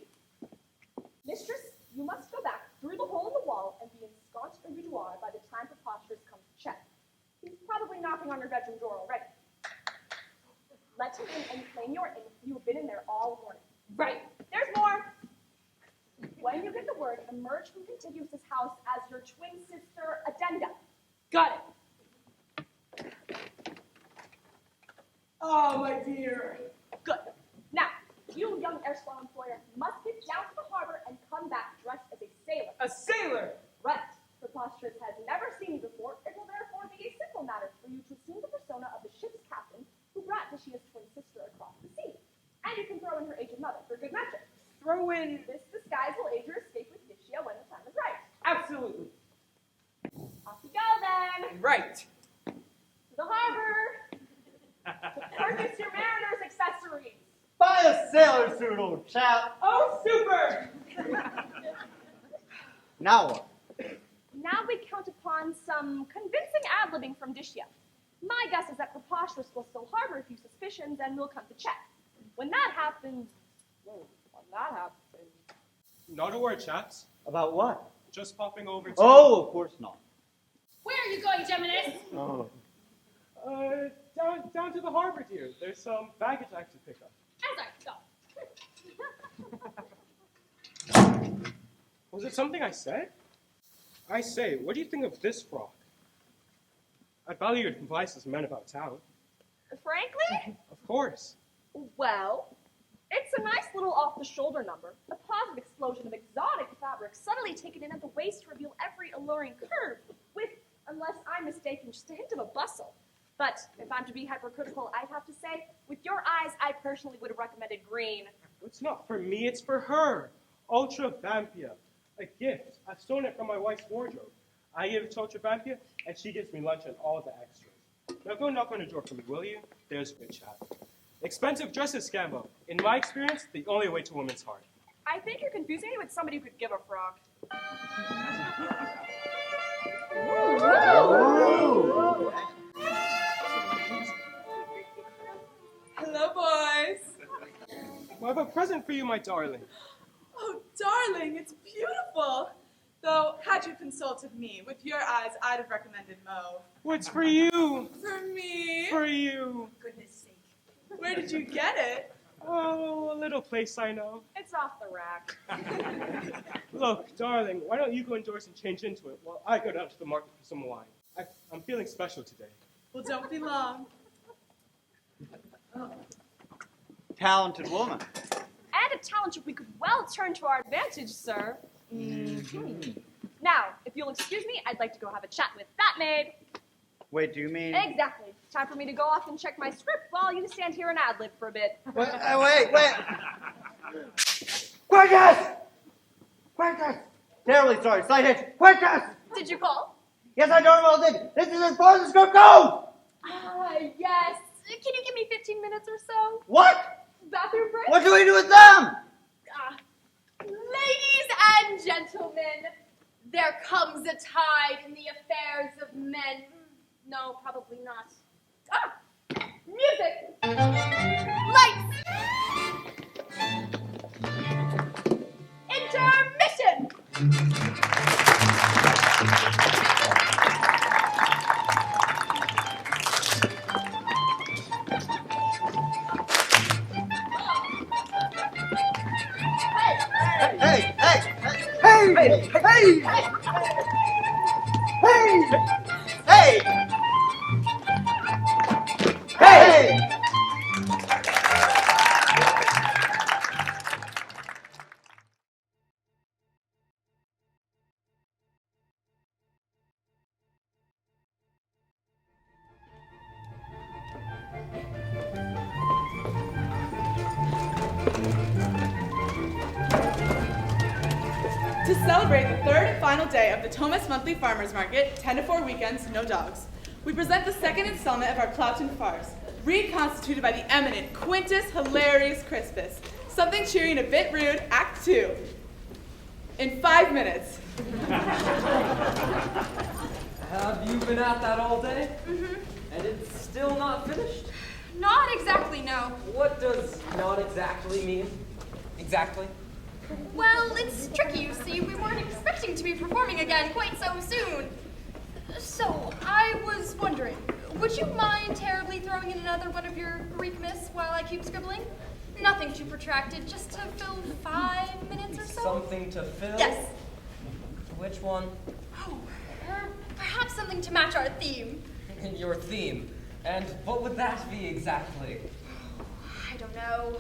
Speaker 2: Mistress, you must go back through the hole in the wall and be ensconced in boudoir by the time Preposterous comes to check. He's probably knocking on your bedroom door already. Let him in and claim you've been in there all morning.
Speaker 8: Right.
Speaker 2: There's more. When you get the word, emerge from Contiguous's house as your twin sister Addenda.
Speaker 11: Got it. Oh, my dear.
Speaker 2: Good. Now, you young erstwhile employer must get down to the harbor and come back dressed as a sailor.
Speaker 11: A sailor!
Speaker 2: Right. Preposterous has never seen you before. It will therefore be a simple matter for you to assume the persona of the ship's captain who brought Dicia's twin sister across the sea. And you can throw in her aged mother for good measure.
Speaker 11: Throw in...
Speaker 2: This disguise will aid your escape with Dicia when the time is right.
Speaker 11: Absolutely.
Speaker 2: Off you go then.
Speaker 11: Right.
Speaker 2: To the harbor. To purchase your mariner's accessories.
Speaker 15: Buy a sailor suit, old chap.
Speaker 11: Oh, super!
Speaker 15: Now what?
Speaker 2: Now we count upon some convincing ad-libbing from Dicia. My guess is that Preposterous will still harbor a few suspicions and will come to check. When that happens...
Speaker 3: Not a word, chaps.
Speaker 15: About what?
Speaker 3: Just popping over to...
Speaker 15: Oh, of course not.
Speaker 8: Where are you going, Geminis?
Speaker 15: Oh.
Speaker 3: Down to the harbor, dear. There's some baggage I have to pick up.
Speaker 8: As I go.
Speaker 3: Was it something I said? I say, what do you think of this frock? I'd value your advice as men about town.
Speaker 2: Frankly?
Speaker 3: Of course.
Speaker 2: Well, it's a nice little off-the-shoulder number. A positive explosion of exotic fabric subtly taken in at the waist to reveal every alluring curve, with, unless I'm mistaken, just a hint of a bustle. But if I'm to be hypercritical, I'd have to say, with your eyes, I personally would have recommended green.
Speaker 3: It's not for me, it's for her. Ultra Vampia. A gift. I've stolen it from my wife's wardrobe. I give it to Ultravantia, and she gives me lunch and all the extras. Now go knock on the door for me, will you? There's good chat. Expensive dresses, Scambo. In my experience, the only way to a woman's heart.
Speaker 16: I think you're confusing me with somebody who could give a frog.
Speaker 12: Hello, boys.
Speaker 3: I have a present for you, my darling.
Speaker 12: Oh, darling, it's beautiful. Though, had you consulted me, with your eyes, I'd have recommended mauve.
Speaker 3: What's for you?
Speaker 12: For me?
Speaker 3: For you.
Speaker 12: Goodness sake. Where did you get it?
Speaker 3: Oh, a little place I know.
Speaker 16: It's off the rack.
Speaker 3: Look, darling, why don't you go indoors and change into it while I go down to the market for some wine? I'm feeling special today.
Speaker 12: Well, don't be long.
Speaker 15: Talented woman.
Speaker 16: And a talent we could well turn to our advantage, sir. Now, if you'll excuse me, I'd like to go have a chat with that maid.
Speaker 15: Wait, do you mean?
Speaker 16: Exactly. Time for me to go off and check my script while you stand here and ad-lib for a bit.
Speaker 15: Wait. Quintus! Quintus! Terribly sorry. Slight hitch. Quintus!
Speaker 16: Did you call?
Speaker 15: Yes, I darn well did. This is as far as the script goes!
Speaker 16: Yes. Can you give me 15 minutes or so?
Speaker 15: What?
Speaker 16: Bathroom break?
Speaker 15: What do we do with them?
Speaker 8: Ladies and gentlemen, there comes a tide in the affairs of men. No, probably not. Music! Lights! Intermission!
Speaker 12: To celebrate the third and final day of the Thomas Monthly Farmers Market, 10 to 4 weekends, no dogs, we present the second installment of our Cloughton farce, reconstituted by the eminent Quintus Hilarious Crispus. Something cheery and a bit rude, Act 2. In 5 minutes.
Speaker 4: Have you been at that all day?
Speaker 13: Mm-hmm.
Speaker 4: And it's still not finished?
Speaker 13: Not exactly, no.
Speaker 4: What does not exactly mean? Exactly?
Speaker 13: Well, it's tricky, you see. We weren't expecting to be performing again quite so soon. So, I was wondering, would you mind terribly throwing in another one of your Greek myths while I keep scribbling? Nothing too protracted, just to fill 5 minutes or so?
Speaker 4: Something to fill?
Speaker 13: Yes.
Speaker 4: Which one?
Speaker 13: Oh, perhaps something to match our theme.
Speaker 4: Your theme. And what would that be exactly?
Speaker 13: I don't know.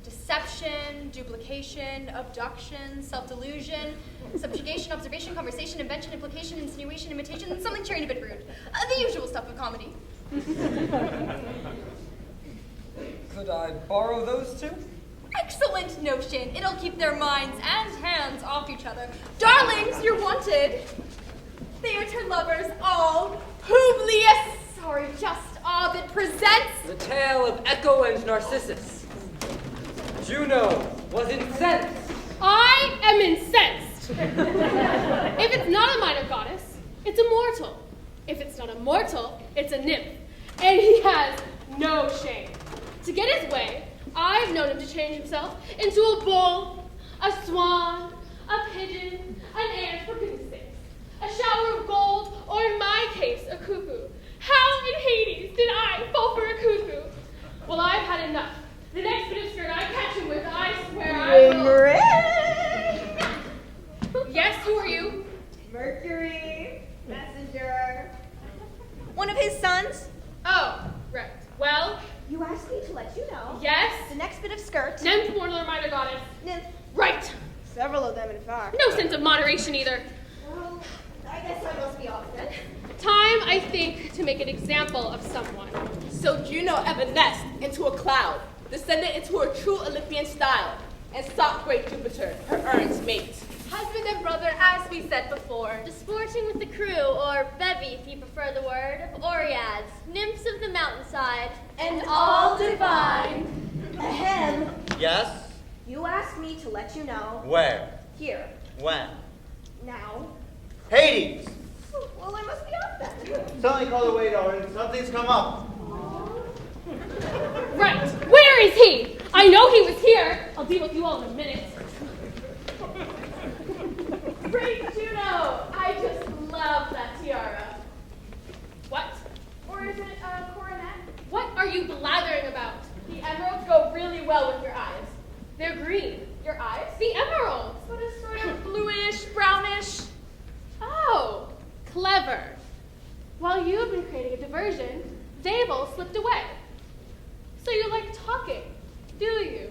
Speaker 13: Deception, duplication, abduction, self-delusion, subjugation, observation, conversation, invention, implication, insinuation, imitation, and something cheery and a bit rude. The usual stuff of comedy.
Speaker 4: Could I borrow those two?
Speaker 13: Excellent notion. It'll keep their minds and hands off each other. Darlings, you're wanted. Theater lovers all. Publius, sorry, just Ovid presents
Speaker 4: The Tale of Echo and Narcissus. Juno was incensed.
Speaker 8: I am incensed. If it's not a minor goddess, it's a mortal. If it's not a mortal, it's a nymph. And he has no shame. To get his way, I've known him to change himself into a bull, a swan, a pigeon, an ant, for goodness sakes, a shower of gold, or in my case, a cuckoo. How in Hades did I fall for a cuckoo? Well, I've had enough. The next bit of skirt I catch him with, I swear I will. Yes, who are you?
Speaker 2: Mercury, messenger. One of his sons?
Speaker 8: Oh, right. Well?
Speaker 2: You asked me to let you know.
Speaker 8: Yes?
Speaker 2: The next bit of skirt.
Speaker 8: Nymph, mortal, or minor goddess?
Speaker 2: Nymph.
Speaker 8: Right.
Speaker 12: Several of them, in fact.
Speaker 8: No sense of moderation either.
Speaker 2: Well, I guess I must be off then.
Speaker 8: Time, I think, to make an example of someone.
Speaker 12: So Juno evanesced into a cloud, descended into her true Olympian style, and sought great Jupiter, her ernest mate.
Speaker 13: Husband and brother, as we said before.
Speaker 17: Disporting with the crew, or bevy if you prefer the word, of Oreads, nymphs of the mountainside.
Speaker 2: And all divine. Ahem.
Speaker 15: Yes?
Speaker 2: You asked me to let you know.
Speaker 15: Where?
Speaker 2: Here.
Speaker 15: When?
Speaker 2: Now.
Speaker 15: Hades!
Speaker 2: Well, I must be up then.
Speaker 15: Somebody call the waiter, or something's come up.
Speaker 8: Right. Where is he? I know he was here. I'll deal with you all in a minute.
Speaker 13: Great Juno! I just love that tiara.
Speaker 8: What?
Speaker 13: Or is it a coronet? What are you blathering about? The emeralds go really well with your eyes.
Speaker 8: They're green.
Speaker 13: Your eyes?
Speaker 8: The emeralds.
Speaker 13: What is sort of bluish, brownish? Oh, clever. While you have been creating a diversion, they've all slipped away. So you like talking, do you?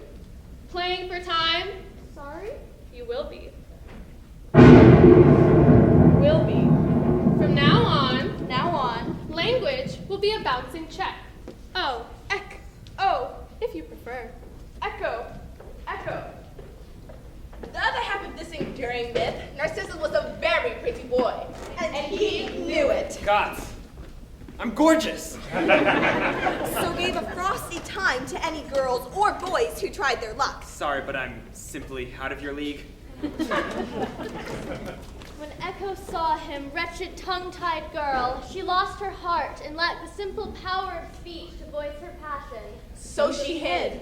Speaker 13: Playing for time? Sorry, you will be. Will be. From now on, language will be a bouncing check. Oh, if you prefer. Echo.
Speaker 18: The other half of this enduring myth, Narcissus was a very pretty boy, and he knew it.
Speaker 4: Gods, I'm gorgeous.
Speaker 2: So gave a frosty time to any girls or boys who tried their luck.
Speaker 4: Sorry, but I'm simply out of your league.
Speaker 17: When Echo saw him, wretched tongue-tied girl, she lost her heart and lacked the simple power of speech to voice her passion.
Speaker 18: So she hid.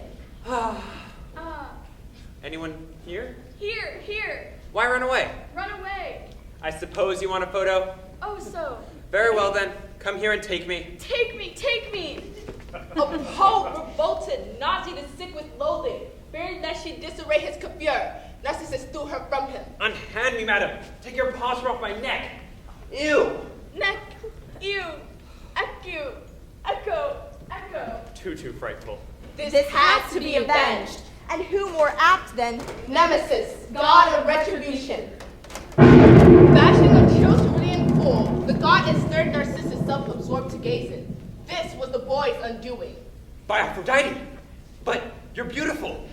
Speaker 5: Anyone here?
Speaker 13: Here.
Speaker 5: Why run away?
Speaker 13: Run away.
Speaker 5: I suppose you want a photo?
Speaker 13: Oh, so.
Speaker 5: Very well then, come here and take me.
Speaker 13: Take me.
Speaker 18: A poet revolted, nauseated, sick with loathing, fearing that she'd disarray his coiffure. Narcissus threw her from him.
Speaker 5: Unhand me, madam. Take your paws from off my neck. Ew.
Speaker 13: Neck. Ew. Echo.
Speaker 5: Too frightful.
Speaker 2: This has to be avenged. And who more apt than
Speaker 18: Nemesis, god of retribution. Fashioning a Chilterian fool, the god ensnared Narcissus self-absorbed to gaze in. This was the boy's undoing.
Speaker 5: By Aphrodite. But you're beautiful.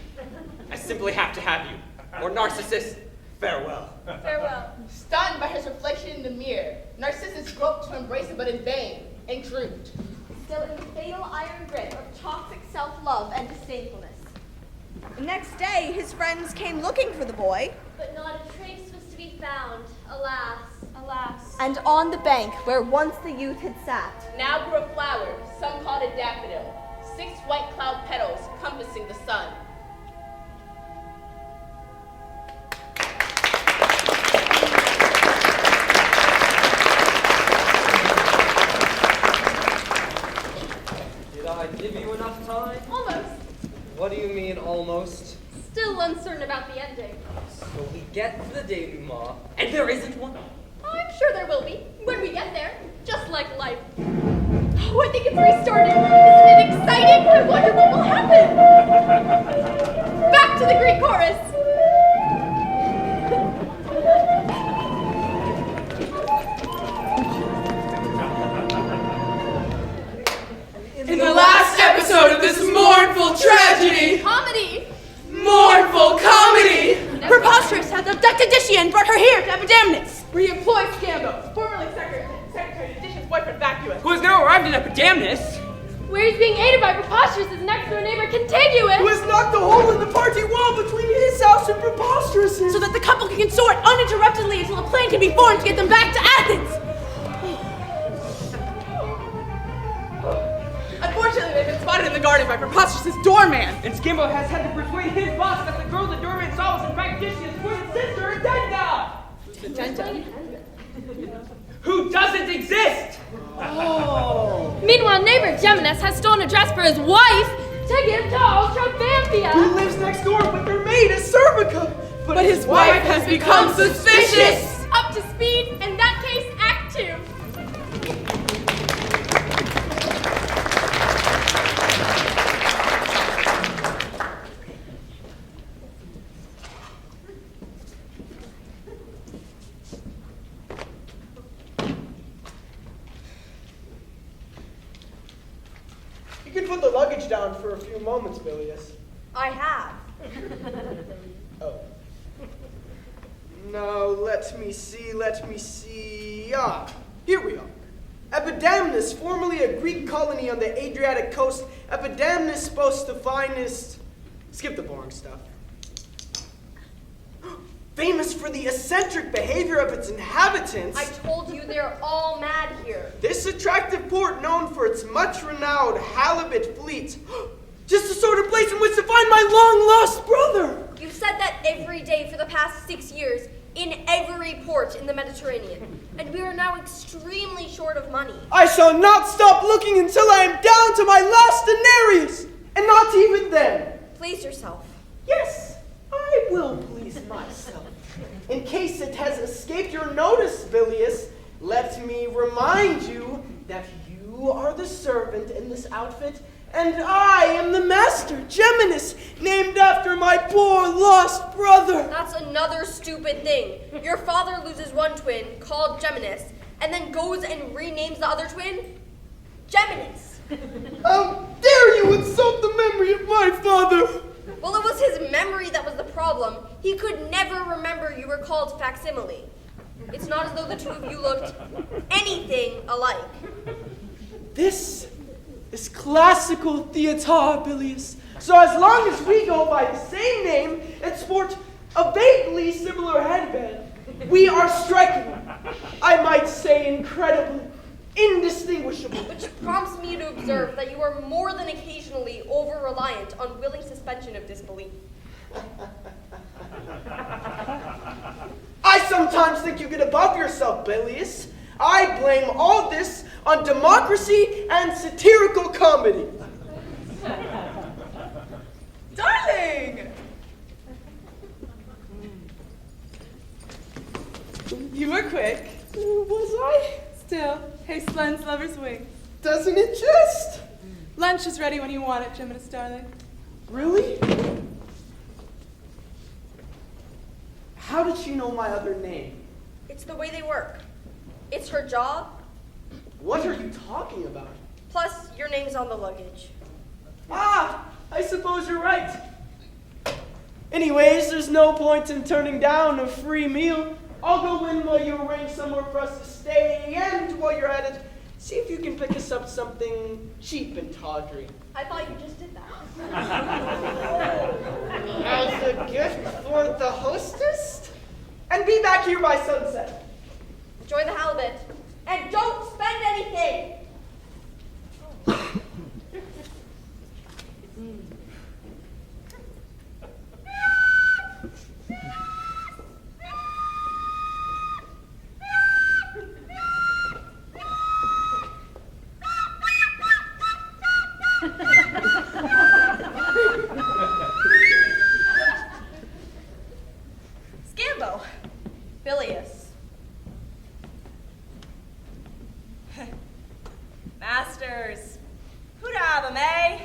Speaker 5: I simply have to have you. Or Narcissus, farewell.
Speaker 18: Stunned by his reflection in the mirror, Narcissus groped to embrace it, but in vain, and drooped.
Speaker 2: still in the fatal iron grip of toxic self-love and disdainfulness. The next day, his friends came looking for the boy.
Speaker 17: But not a trace was to be found, alas.
Speaker 2: And on the bank where once the youth had sat,
Speaker 18: now grew a flower, some called a daffodil, 6 white cloud petals compassing the sun.
Speaker 4: Did I give you enough time?
Speaker 13: Almost.
Speaker 4: What do you mean, almost?
Speaker 13: Still uncertain about the ending.
Speaker 4: So we get to the denouement, and there isn't one.
Speaker 13: I'm sure there will be, when we get there. Just like life. Oh, I think it's restarting. Isn't it exciting? I wonder what will happen. Back to the Greek chorus.
Speaker 19: In the last episode of this mournful tragedy, mournful comedy,
Speaker 18: Preposterous has abducted Dishia and brought her here to Epidamnus.
Speaker 19: we employ Scambo, formerly Secretary of Dish's boyfriend Vacuous,
Speaker 4: Who has now arrived at Epidamnus?
Speaker 13: Where he's being aided by Preposterous' next door neighbor Contiguous.
Speaker 11: Who has knocked a hole in the party wall between his house and Preposterous's,
Speaker 18: so that the couple can consort uninterruptedly until a plan can be formed to get them back to Athens.
Speaker 19: Unfortunately, they've been spotted in the garden by Preposterous' doorman.
Speaker 4: And Skimbo has had to persuade his boss that the girl the doorman saw was in fact Dishia's twin sister, Adenda! Who doesn't exist!
Speaker 13: Meanwhile, neighbor Geminus has stolen a dress for his wife to give to Ultravampia.
Speaker 11: who lives next door with their maid, a Cervica.
Speaker 19: But his wife has become suspicious.
Speaker 13: Up to speed, in that case, Act 2.
Speaker 11: You can put the luggage down for a few moments, Bilius.
Speaker 2: I have.
Speaker 11: Oh. Now, let me see. Ah, here we are. Epidamnus, formerly a Greek colony on the Adriatic coast. Epidamnus boasts the finest... Skip the boring stuff. Famous for the eccentric behavior of its inhabitants.
Speaker 2: I told you they're all mad here.
Speaker 11: This attractive port, known for its much-renowned halibut fleet. Just the sort of place in which to find my long-lost brother.
Speaker 2: You've said that every day for the past 6 years, in every port in the Mediterranean. And we are now extremely short of money.
Speaker 11: I shall not stop looking until I am down to my last denarius. And not even then.
Speaker 2: Please yourself.
Speaker 11: Yes, I will please myself. In case it has escaped your notice, Bilius, let me remind you that you are the servant in this outfit, and I am the master, Geminus, named after my poor lost brother.
Speaker 2: That's another stupid thing. Your father loses one twin, called Geminus, and then goes and renames the other twin Geminus.
Speaker 11: How dare you insult the memory of my father?
Speaker 2: Well, it was his memory that was the problem. He could never remember you were called Facsimile. It's not as though the two of you looked anything alike.
Speaker 11: This is classical theater, Bilius. So as long as we go by the same name and sport a vaguely similar headband, we are striking, I might say incredibly, indistinguishable.
Speaker 2: Which prompts me to observe that you are more than occasionally over-reliant on willing suspension of disbelief.
Speaker 11: I sometimes think you get above yourself, Bilius. I blame all this on democracy and satirical comedy.
Speaker 12: Darling! You were quick.
Speaker 11: Was I?
Speaker 12: Still, haste lends lover's wings.
Speaker 11: Doesn't it just?
Speaker 12: Lunch is ready when you want it, Geminus, darling.
Speaker 11: Really? How did she know my other name?
Speaker 2: It's the way they work. It's her job.
Speaker 11: What are you talking about?
Speaker 2: Plus, your name's on the luggage.
Speaker 11: Ah, I suppose you're right. Anyways, there's no point in turning down a free meal. I'll go in while you arrange somewhere for us to stay, and while you're at it, see if you can pick us up something cheap and tawdry.
Speaker 2: I thought you just did that.
Speaker 11: As a gift for the hostess? And be back here by sunset.
Speaker 2: Enjoy the halibut. And don't spend anything!
Speaker 16: Scambo.
Speaker 2: Bilius.
Speaker 16: Masters. Who'd have 'em, eh?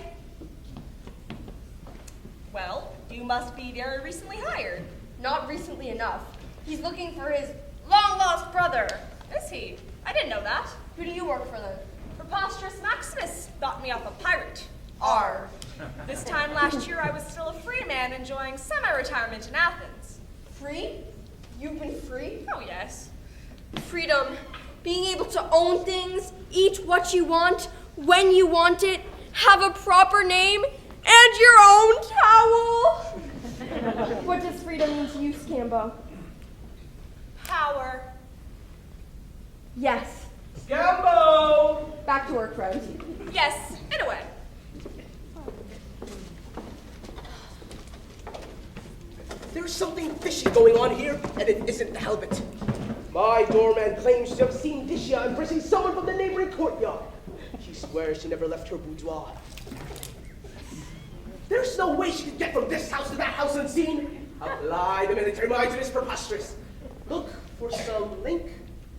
Speaker 16: Well, you must be very recently hired.
Speaker 2: Not recently enough. He's looking for his long-lost brother.
Speaker 16: Is he? I didn't know that.
Speaker 2: Who do you work for then?
Speaker 16: Preposterous Maximus got me off a pirate.
Speaker 2: R.
Speaker 16: This time last year, I was still a free man enjoying semi-retirement in Athens.
Speaker 2: Free? You've been free?
Speaker 16: Oh, yes.
Speaker 2: Freedom. Being able to own things, eat what you want, when you want it, have a proper name, and your own towel. What does freedom mean to you, Scambo?
Speaker 16: Power.
Speaker 2: Yes.
Speaker 11: Scambo!
Speaker 2: Back to work, friends.
Speaker 16: Yes, in a way.
Speaker 20: There's something fishy going on here, and it isn't the halibut. My doorman claims to have seen Dicia embracing someone from the neighboring courtyard. She swears she never left her boudoir. There's no way she could get from this house to that house unseen. Apply the military mind to this preposterous. Look for some link,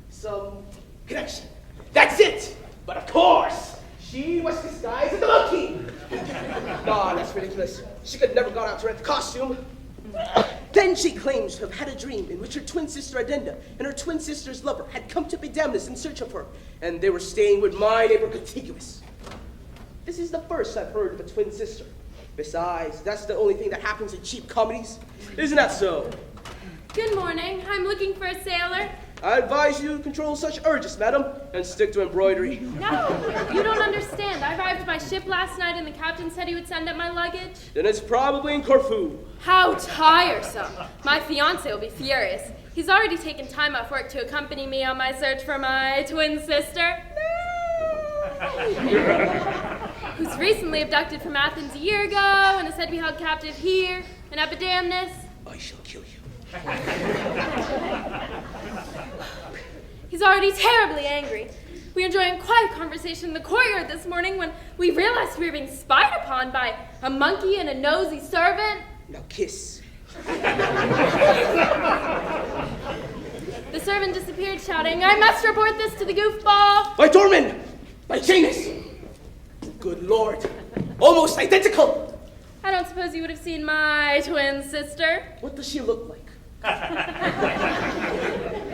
Speaker 20: some connection. That's it! But of course, she was disguised as a monkey. Ah, that's ridiculous. She could never got out to rent the costume. Then she claims to have had a dream in which her twin sister Adenda and her twin sister's lover had come to Bedamnus in search of her, and they were staying with my neighbor Contiguous. This is the first I've heard of a twin sister. Besides, that's the only thing that happens in cheap comedies. Isn't that so?
Speaker 13: Good morning. I'm looking for a sailor.
Speaker 20: I advise you to control such urges, madam, and stick to embroidery.
Speaker 13: No, you don't understand. I arrived by ship last night and the captain said he would send up my luggage.
Speaker 20: Then it's probably in Corfu.
Speaker 13: How tiresome. My fiancé will be furious. He's already taken time off work to accompany me on my search for my twin sister, who's recently abducted from Athens a year ago and is said to be held captive here in Epidamnus.
Speaker 20: I shall kill you.
Speaker 13: He's already terribly angry. We were enjoying a quiet conversation in the courtyard this morning when we realized we were being spied upon by a monkey and a nosy servant.
Speaker 20: Now kiss.
Speaker 13: The servant disappeared shouting, "I must report this to the goofball."
Speaker 20: My Dorman! My Janus! Good Lord. Almost identical!
Speaker 13: I don't suppose you would have seen my twin sister.
Speaker 20: What does she look like?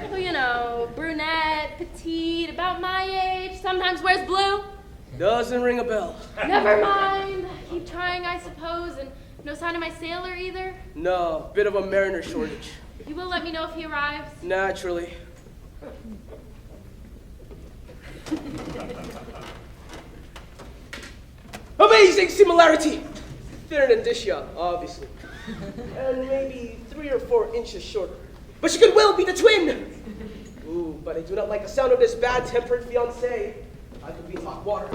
Speaker 13: Well, you know, brunette, petite, about my age, sometimes wears blue.
Speaker 20: Doesn't ring a bell.
Speaker 13: Never mind. Keep trying, I suppose, and no sign of my sailor either.
Speaker 20: No, bit of a mariner shortage.
Speaker 13: You will let me know if he arrives.
Speaker 20: Naturally. Amazing similarity! Thinner than Dishya, obviously. And maybe 3 or 4 inches shorter. But she could well be the twin! Ooh, but I do not like the sound of this bad-tempered fiancé. I could be in hot water.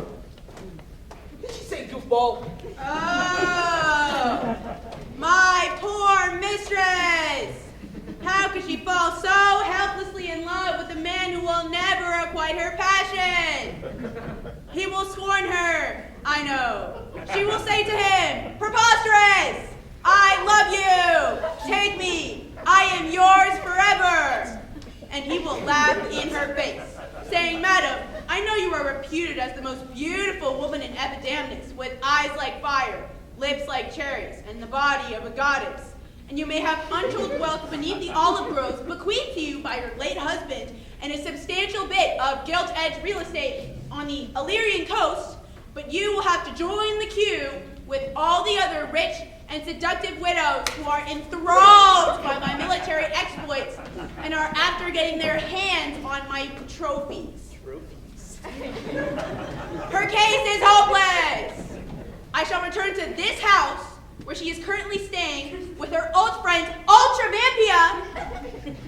Speaker 20: Did she say goofball?
Speaker 21: Oh, my poor mistress! How could she fall so helplessly in love with a man who will never requite her passion? He will scorn her, I know. She will say to him, "Preposterous! I love you! Take me! I am yours forever!" And he will laugh in her face, saying, "Madam, I know you are reputed as the most beautiful woman in Epidamnus, with eyes like fire, lips like cherries, and the body of a goddess. And you may have untold wealth beneath the olive groves bequeathed to you by your late husband, and a substantial bit of gilt-edged real estate on the Illyrian coast, but you will have to join the queue with all the other rich and seductive widows who are enthralled by my military exploits and are after getting their hands on my trophies. Her case is hopeless. I shall return to this house where she is currently staying with her old friend Ultravampia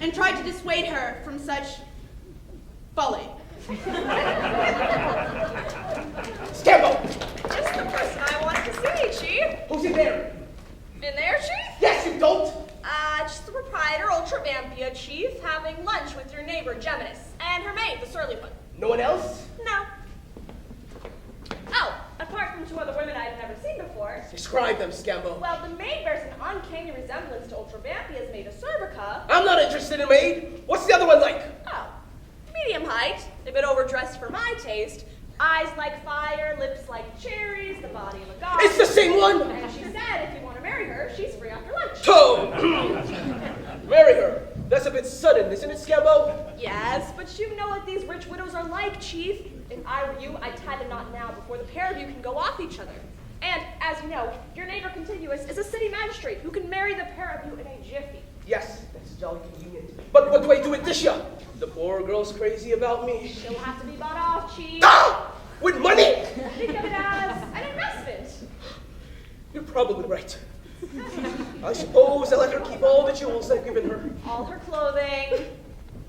Speaker 21: and try to dissuade her from such folly.
Speaker 20: Scambo!
Speaker 16: Just the person I wanted to see, Chief.
Speaker 20: Who's in there?
Speaker 16: In there, Chief?
Speaker 20: Yes, you don't!
Speaker 16: Just the proprietor, Ultravampia, Chief, having lunch with your neighbor, Geminus, and her maid, the surly one.
Speaker 20: No one else?
Speaker 16: No. Oh, apart from 2 other women I've never seen before.
Speaker 20: Describe them, Scambo.
Speaker 16: Well, the maid bears an uncanny resemblance to Ultravampia's maid, Acerbica.
Speaker 20: I'm not interested in maid. What's the other one like?
Speaker 16: Oh, medium height, a bit overdressed for my taste. Eyes like fire, lips like cherries, the body of a god.
Speaker 20: It's the same one!
Speaker 16: And she said if you want to marry her, she's free after lunch.
Speaker 20: Oh! Marry her. That's a bit sudden, isn't it, Scambo?
Speaker 16: Yes, but you know what these rich widows are like, Chief. If I were you, I'd tie the knot now before the pair of you can go off each other. And, as you know, your neighbor Contiguous is a city magistrate who can marry the pair of you in a jiffy.
Speaker 20: Yes, that's jolly convenient. But what do I do with Dishya? The poor girl's crazy about me.
Speaker 16: She'll have to be bought off, Chief.
Speaker 20: Ah! With money?
Speaker 16: Think of it as an investment.
Speaker 20: You're probably right. I suppose I'll let her keep all the jewels I've given her.
Speaker 16: All her clothing.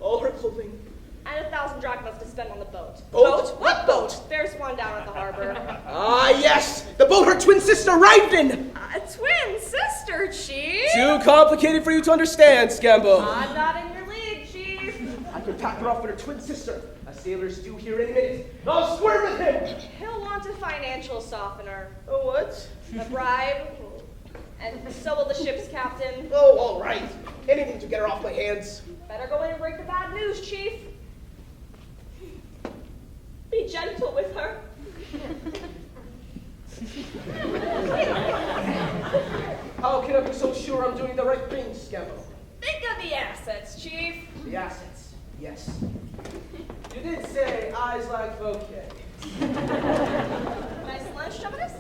Speaker 20: All her clothing.
Speaker 16: And 1,000 drachmas to spend on the boat.
Speaker 20: Boat?
Speaker 16: What boat? There's one down at the harbor.
Speaker 20: Ah, yes! The boat her twin sister arrived in!
Speaker 16: A twin sister, Chief?
Speaker 20: Too complicated for you to understand, Scambo.
Speaker 16: I'm not in your league, Chief.
Speaker 20: I can pack her off with her twin sister, as sailors do here in a minute. I'll square with him!
Speaker 16: He'll want a financial softener.
Speaker 20: A what?
Speaker 16: A bribe. And so will the ship's captain.
Speaker 20: Oh, all right. Anything to get her off my hands.
Speaker 16: Better go in and break the bad news, Chief. Be gentle with her.
Speaker 20: How can I be so sure I'm doing the right thing, Scambo?
Speaker 16: Think of the assets, Chief.
Speaker 20: The assets, yes. You did say eyes like bouquet.
Speaker 16: Nice lunch, Geminus?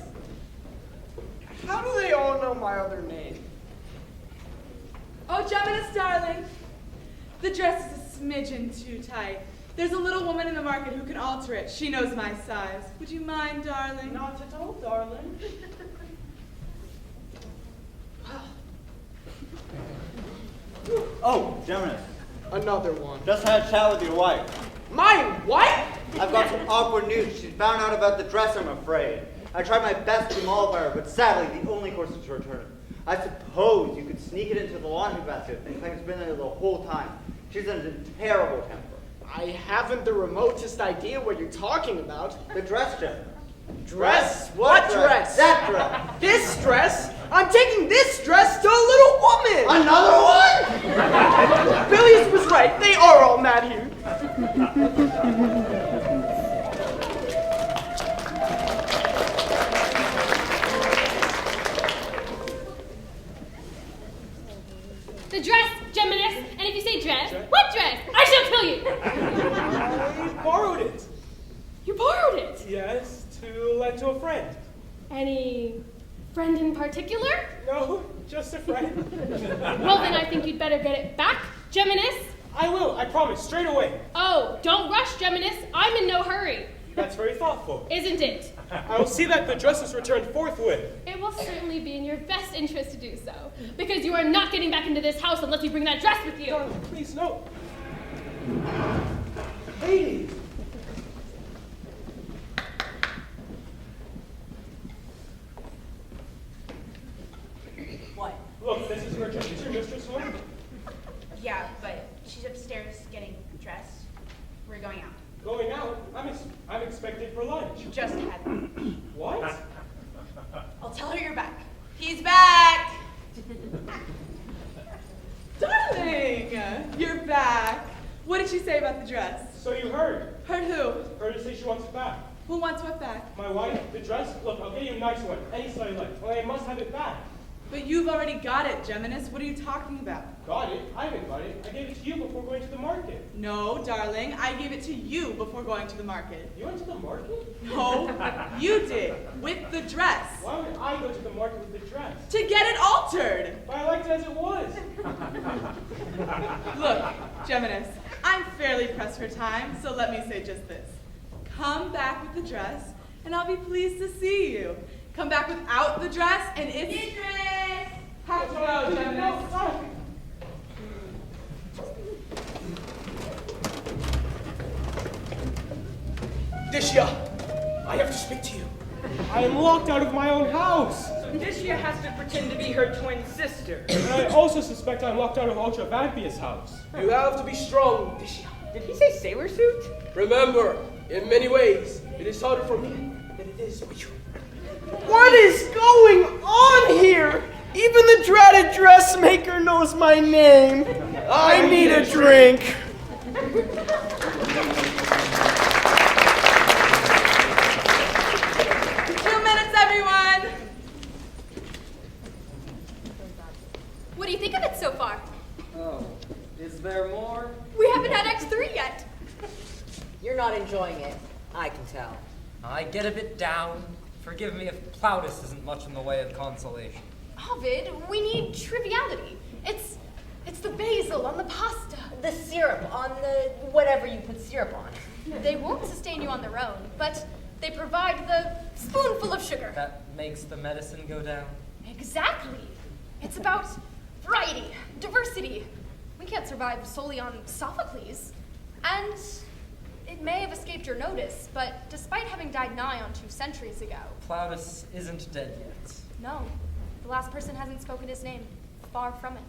Speaker 11: How do they all know my other name?
Speaker 21: Oh,
Speaker 12: Oh, Geminis, darling. The dress is a smidgen too tight. There's a little woman in the market who can alter it. She knows my size. Would you mind, darling?
Speaker 11: Not at all, darling.
Speaker 15: Oh, Geminis.
Speaker 20: Another one.
Speaker 15: Just had a chat with your wife.
Speaker 20: My wife?
Speaker 15: I've got some awkward news. She's found out about the dress, I'm afraid. I tried my best to mollify her, but sadly, the only course is to return it. I suppose you could sneak it into the laundry basket and claim it's been there the whole time. She's in a terrible temper.
Speaker 20: I haven't the remotest idea what you're talking about.
Speaker 15: The dress, Geminis.
Speaker 20: Dress? What dress?
Speaker 15: That dress.
Speaker 20: This dress? I'm taking this dress to a little woman!
Speaker 15: Another one?
Speaker 20: Bilious was right. They are all mad here.
Speaker 13: The dress, Geminis. And if you say dress, what dress? I shall kill you.
Speaker 3: I borrowed it.
Speaker 13: You borrowed it.
Speaker 3: Yes, to lend to a friend.
Speaker 13: Any friend in particular?
Speaker 3: No, just a friend.
Speaker 13: Well, then I think you'd better get it back, Geminis.
Speaker 3: I will, I promise, straight away.
Speaker 13: Oh, don't rush, Geminis. I'm in no hurry.
Speaker 3: That's very thoughtful.
Speaker 13: Isn't it?
Speaker 3: I will see that the dress is returned forthwith.
Speaker 13: It will certainly be in your best interest to do so, because you are not getting back into this house unless you bring that dress with you.
Speaker 3: Darling, please, no. Ladies!
Speaker 2: What?
Speaker 3: Look, this is her dress. Is your mistress home?
Speaker 2: Yeah, but she's upstairs getting dressed. We're going out.
Speaker 3: Going out? I'm expected for lunch.
Speaker 2: You just had lunch.
Speaker 3: What?
Speaker 2: I'll tell her you're back. He's back!
Speaker 12: Darling, you're back. What did she say about the dress?
Speaker 3: So you heard.
Speaker 12: Heard who?
Speaker 3: Heard her say she wants it back.
Speaker 12: Who wants what back?
Speaker 3: My wife, the dress? Look, I'll get you a nice one. Any size you like. Only I must have it back.
Speaker 12: But you've already got it, Geminis. What are you talking about?
Speaker 3: Got it? I haven't got it. I gave it to you before going to the market.
Speaker 12: No, darling. I gave it to you before going to the market.
Speaker 3: You went to the market?
Speaker 12: No, you did. With the dress.
Speaker 3: Why would I go to the market with the dress?
Speaker 12: To get it altered.
Speaker 3: But I liked it as it was.
Speaker 12: Look, Geminis, I'm fairly pressed for time, so let me say just this. Come back with the dress, and I'll be pleased to see you. Come back without the dress, and if...
Speaker 2: Idris!
Speaker 12: Have to go, Geminis.
Speaker 20: Dishya, I have to speak to you.
Speaker 3: I am locked out of my own house.
Speaker 1: Dishya has to pretend to be her twin sister.
Speaker 3: And I also suspect I'm locked out of Ultra Vampia's house.
Speaker 20: You have to be strong, Dishya.
Speaker 1: Did he say sailor suit?
Speaker 20: Remember, in many ways, it is harder for me than it is for you. What is going on here?
Speaker 11: Even the dreaded dressmaker knows my name. I need a drink.
Speaker 12: 2 minutes, everyone.
Speaker 13: What do you think of it so far?
Speaker 4: Oh, is there more?
Speaker 13: We haven't had X3 yet.
Speaker 9: You're not enjoying it. I can tell.
Speaker 4: I get a bit down. Forgive me if Plautus isn't much in the way of consolation.
Speaker 13: Ovid, we need triviality. It's the basil on the pasta.
Speaker 9: The syrup on the whatever you put syrup on.
Speaker 13: They won't sustain you on their own, but they provide the spoonful of sugar.
Speaker 4: That makes the medicine go down?
Speaker 13: Exactly. It's about variety, diversity. We can't survive solely on Sophocles. And it may have escaped your notice, but despite having died nigh on 2 centuries ago.
Speaker 4: Plautus isn't dead yet.
Speaker 13: No, the last person hasn't spoken his name. Far from it.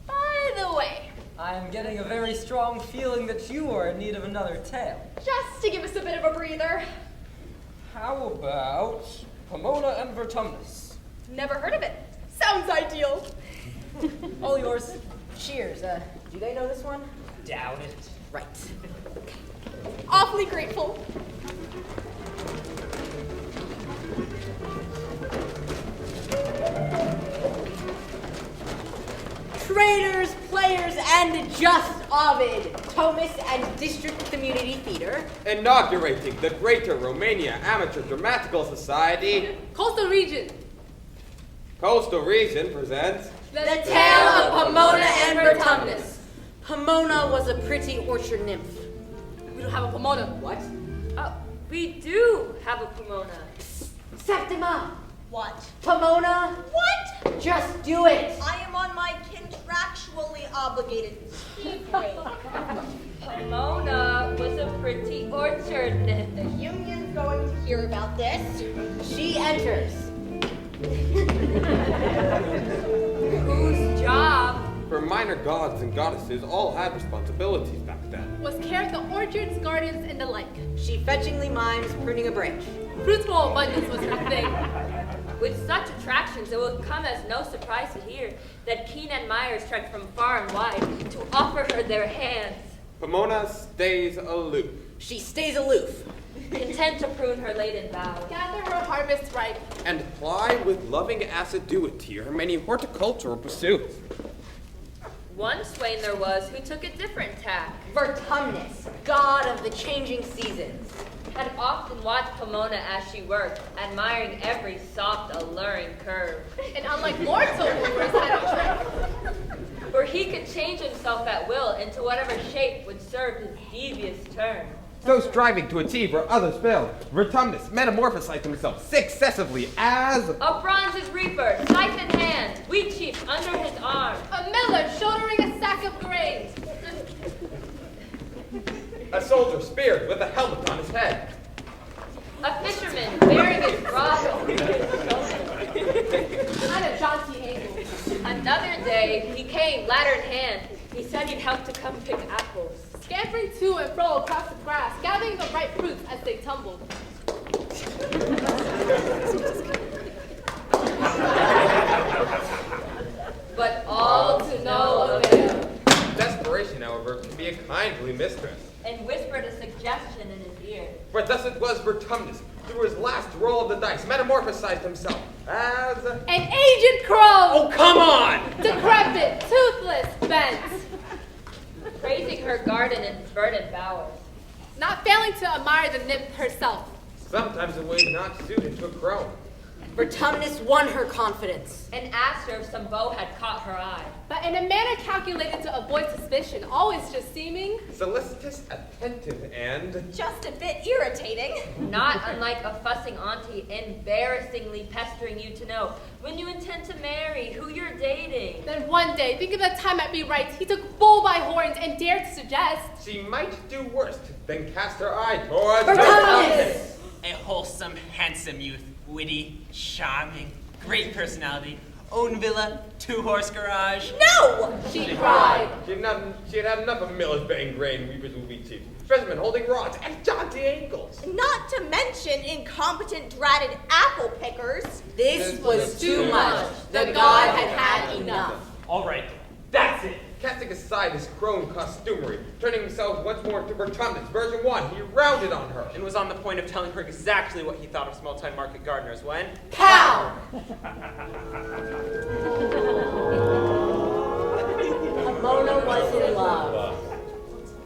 Speaker 13: By the way,
Speaker 4: I am getting a very strong feeling that you are in need of another tale.
Speaker 13: just to give us a bit of a breather.
Speaker 5: How about Pomona and Vertumnus?
Speaker 13: Never heard of it. Sounds ideal.
Speaker 9: All yours. Cheers. Do they know this one?
Speaker 4: Doubt it.
Speaker 9: Right.
Speaker 13: Awfully grateful.
Speaker 9: Trainers, players, and just Ovid, Thomas and District Community Theater.
Speaker 5: Inaugurating the Greater Romania Amateur Dramatical Society.
Speaker 13: Coastal Region.
Speaker 5: Coastal Region presents
Speaker 9: The Tale of Pomona and Vertumnus. Pomona was a pretty orchard nymph.
Speaker 13: We don't have a Pomona.
Speaker 9: What?
Speaker 6: We do have a Pomona.
Speaker 9: Septima!
Speaker 2: What?
Speaker 9: Pomona!
Speaker 2: What?
Speaker 9: Just do it!
Speaker 2: I am on my contractually obligated tea break.
Speaker 6: Pomona was a pretty orchard nymph.
Speaker 2: The union's going to hear about this.
Speaker 9: She enters.
Speaker 6: Whose job?
Speaker 5: For minor gods and goddesses all had responsibilities back then.
Speaker 8: Was care of the orchards, gardens, and the like.
Speaker 9: She fetchingly mimes pruning a branch.
Speaker 8: Fruitful abundance was her thing.
Speaker 6: With such attractions, it will come as no surprise to hear that Keen and Myers trekked from far and wide to offer her their hands.
Speaker 5: Pomona stays aloof.
Speaker 9: She stays aloof.
Speaker 6: Content to prune her laden boughs.
Speaker 8: Gather her harvest ripe.
Speaker 5: And ply with loving assiduity her many horticultural pursuits.
Speaker 6: One swain there was who took a different tack.
Speaker 9: Vertumnus, god of the changing seasons.
Speaker 6: Had often watched Pomona as she worked, admiring every soft, alluring curve.
Speaker 8: And unlike mortal movers had a trick.
Speaker 6: For he could change himself at will into whatever shape would serve his devious turn.
Speaker 5: So striving to achieve where others failed, Vertumnus metamorphosized himself successively as
Speaker 6: a bronze's reaper, scythe in hand, wheat sheaf under his arm.
Speaker 8: A miller shouldering a sack of grain.
Speaker 5: a soldier speared with a helmet on his head.
Speaker 6: A fisherman bearing his rod over his
Speaker 8: And a jaunty angle.
Speaker 6: Another day, he came, ladder in hand. He said he'd help to come pick apples.
Speaker 8: Scampering to and fro across the grass, gathering the ripe fruits as they tumbled.
Speaker 6: But all to no avail.
Speaker 5: Desperation, however, can be a kindly mistress.
Speaker 6: And whispered a suggestion in his ear.
Speaker 5: For thus it was Vertumnus, through his last roll of the dice, metamorphosized himself as
Speaker 8: an aged crow!
Speaker 5: Oh, come on!
Speaker 8: Decrepit, toothless, bent.
Speaker 6: Praising her garden and verdant bowers.
Speaker 8: Not failing to admire the nymph herself.
Speaker 5: Sometimes a way not suited to a crone.
Speaker 9: Vertumnus won her confidence.
Speaker 6: And asked her if some beau had caught her eye.
Speaker 8: But in a manner calculated to avoid suspicion, always just seeming
Speaker 5: solicitous, attentive, and
Speaker 2: just a bit irritating.
Speaker 6: Not unlike a fussing auntie, embarrassingly pestering you to know when you intend to marry, who you're dating.
Speaker 8: Then one day, thinking the time might be right, he took bull by horns and dared to suggest
Speaker 5: she might do worse than cast her eye towards
Speaker 9: Vertumnus.
Speaker 22: A wholesome, handsome youth, witty, charming, great personality, own villa, 2-horse garage.
Speaker 2: No!
Speaker 8: She cried.
Speaker 5: She had had enough of millers bearing grain, weavers with wheat sheaves, fishermen holding rods, and jaunty ankles.
Speaker 2: Not to mention incompetent, dratted apple pickers.
Speaker 9: This was too much. The god had had enough.
Speaker 22: All right, that's it.
Speaker 5: Casting aside his crone costumery, turning himself once more to Vertumnus, version 1, he rounded on her.
Speaker 22: And was on the point of telling her exactly what he thought of small-time market gardeners when...
Speaker 9: Pow! Pomona was in love.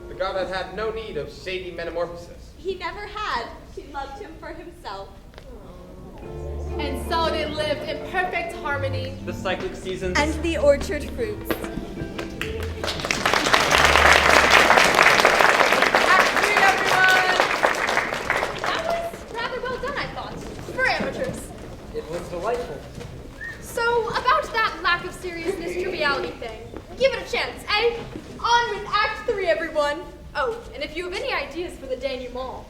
Speaker 5: The god had had no need of shady metamorphosis.
Speaker 2: He never had. She loved him for himself.
Speaker 8: And so they lived in perfect harmony.
Speaker 22: The cyclic seasons...
Speaker 2: And the orchard fruits.
Speaker 4: It was delightful.
Speaker 13: So, about that lack of seriousness, triviality thing. Give it a chance, eh? On with Act 3, everyone. Oh, and if you have any ideas for the denouement.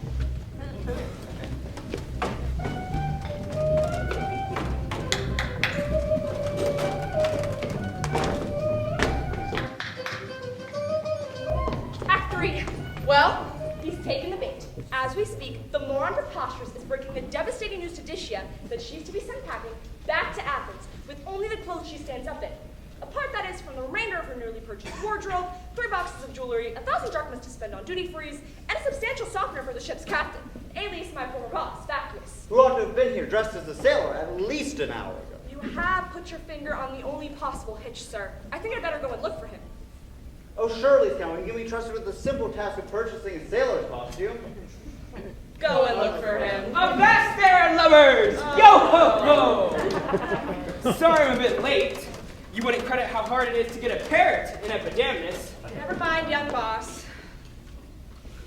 Speaker 13: Act 3.
Speaker 12: Well?
Speaker 16: He's taken the bait. As we speak, the moron Preposterous is breaking the devastating news to Dicia that she's to be sent packing back to Athens with only the clothes she stands up in. A part that is from the remainder of her newly purchased wardrobe, 3 boxes of jewelry, 1,000 drachmas to spend on duty frees, and a substantial softener for the ship's captain, alias my former boss, Factious.
Speaker 15: Who ought to have been here dressed as a sailor at least an hour ago.
Speaker 16: You have put your finger on the only possible hitch, sir. I think I'd better go and look for him.
Speaker 15: Oh, surely, Scout, you can be trusted with the simple task of purchasing a sailor's costume.
Speaker 1: Go and look for him. Avast there, lovers! Yo ho ho! Sorry I'm a bit late.
Speaker 7: You wouldn't credit how hard it is to get a parrot in Epidamnus.
Speaker 16: Never mind, young boss.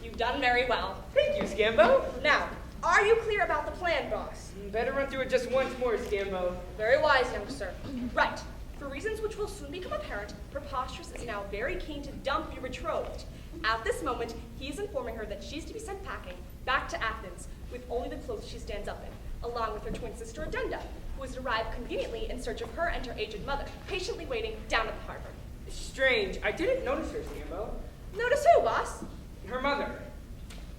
Speaker 16: You've done very well.
Speaker 7: Thank you, Scambo.
Speaker 16: Now, are you clear about the plan, boss?
Speaker 7: Better run through it just once more, Scambo.
Speaker 16: Very wise, young sir. Right. For reasons which will soon become apparent, Preposterous is now very keen to dump your betrothed. At this moment, he is informing her that she's to be sent packing back to Athens with only the clothes she stands up in, along with her twin sister Addenda, who has arrived conveniently in search of her and her aged mother, patiently waiting down at the harbor.
Speaker 7: Strange. I didn't notice her, Scambo.
Speaker 16: Notice who, boss?
Speaker 7: Her mother.